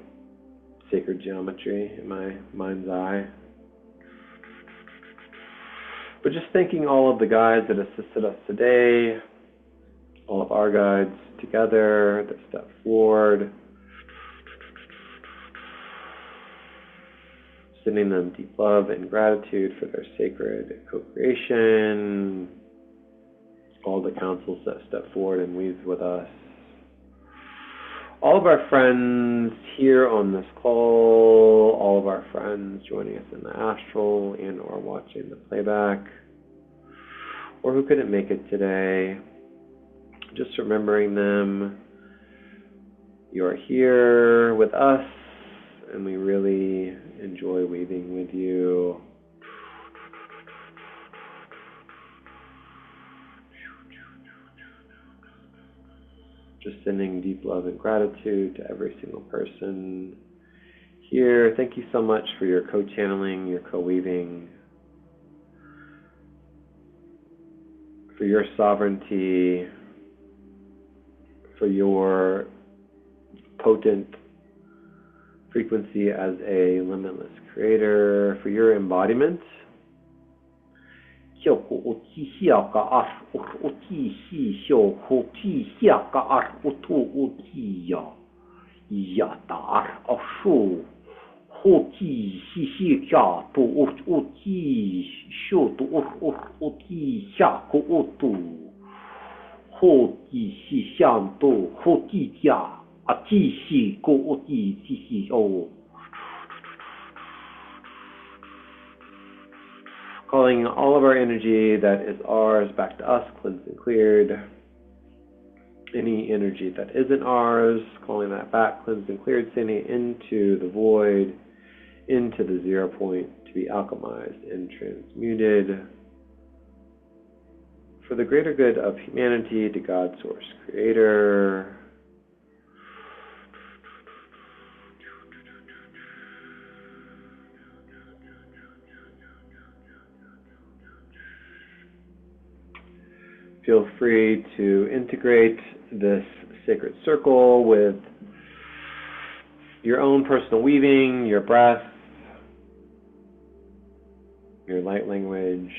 [SPEAKER 1] sacred geometry in my mind's eye. But just thanking all of the guides that assisted us today, all of our guides together that stepped forward, sending them deep love and gratitude for their sacred co-creation, all the councils that stepped forward and weaved with us. All of our friends here on this call, all of our friends joining us in the astral and or watching the playback, or who couldn't make it today, just remembering them. You are here with us, and we really enjoy weaving with you. Just sending deep love and gratitude to every single person here. Thank you so much for your co-channeling, your co-weaving, for your sovereignty, for your potent frequency as a limitless creator, for your embodiment. Calling all of our energy that is ours back to us, cleansed and cleared. Any energy that isn't ours, calling that back, cleansed and cleared, sending it into the void, into the 0 point, to be alchemized and transmuted for the greater good of humanity, to God, Source, Creator. Feel free to integrate this sacred circle with your own personal weaving, your breath, your light language.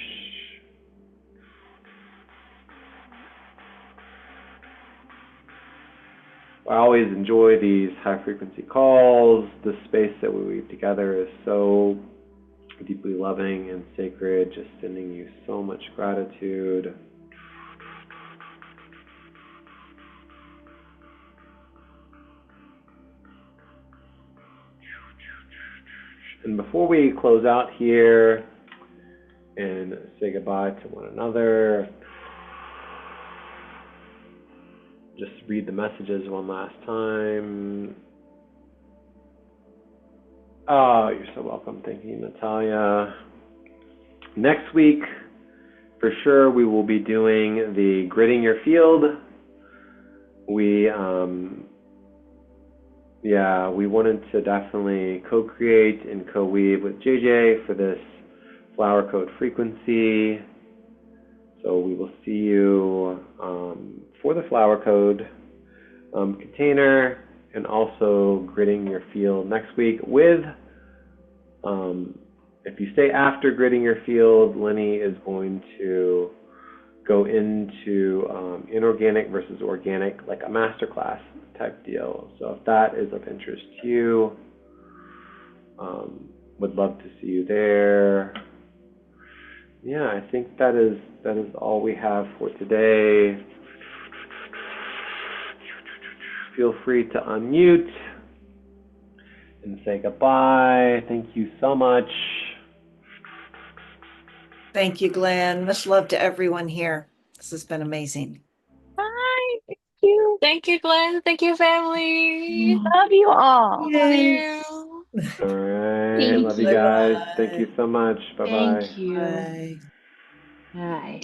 [SPEAKER 1] I always enjoy these high frequency calls. The space that we weave together is so deeply loving and sacred. Just sending you so much gratitude. And before we close out here and say goodbye to one another, just read the messages one last time. Oh, you're so welcome. Thank you, Natalia. Next week, for sure, we will be doing the gridding your field. We wanted to definitely co-create and co-weave with JJ for this flower code frequency. So we will see you for the flower code container, and also gridding your field next week with, if you stay after gridding your field, Lenny is going to go into inorganic versus organic, like a masterclass type deal. So if that is of interest to you, would love to see you there. Yeah, I think that is all we have for today. Feel free to unmute and say goodbye. Thank you so much.
[SPEAKER 3] Thank you, Glenn. Much love to everyone here. This has been amazing.
[SPEAKER 4] Bye. Thank you.
[SPEAKER 7] Thank you, Glenn. Thank you, family.
[SPEAKER 4] Love you all.
[SPEAKER 7] Love
[SPEAKER 3] Yay.
[SPEAKER 7] you.
[SPEAKER 1] All right.
[SPEAKER 8] Thank
[SPEAKER 1] Love you
[SPEAKER 8] you.
[SPEAKER 1] guys. Thank you so much. Bye-bye.
[SPEAKER 8] Thank you.
[SPEAKER 3] Bye.
[SPEAKER 8] Bye.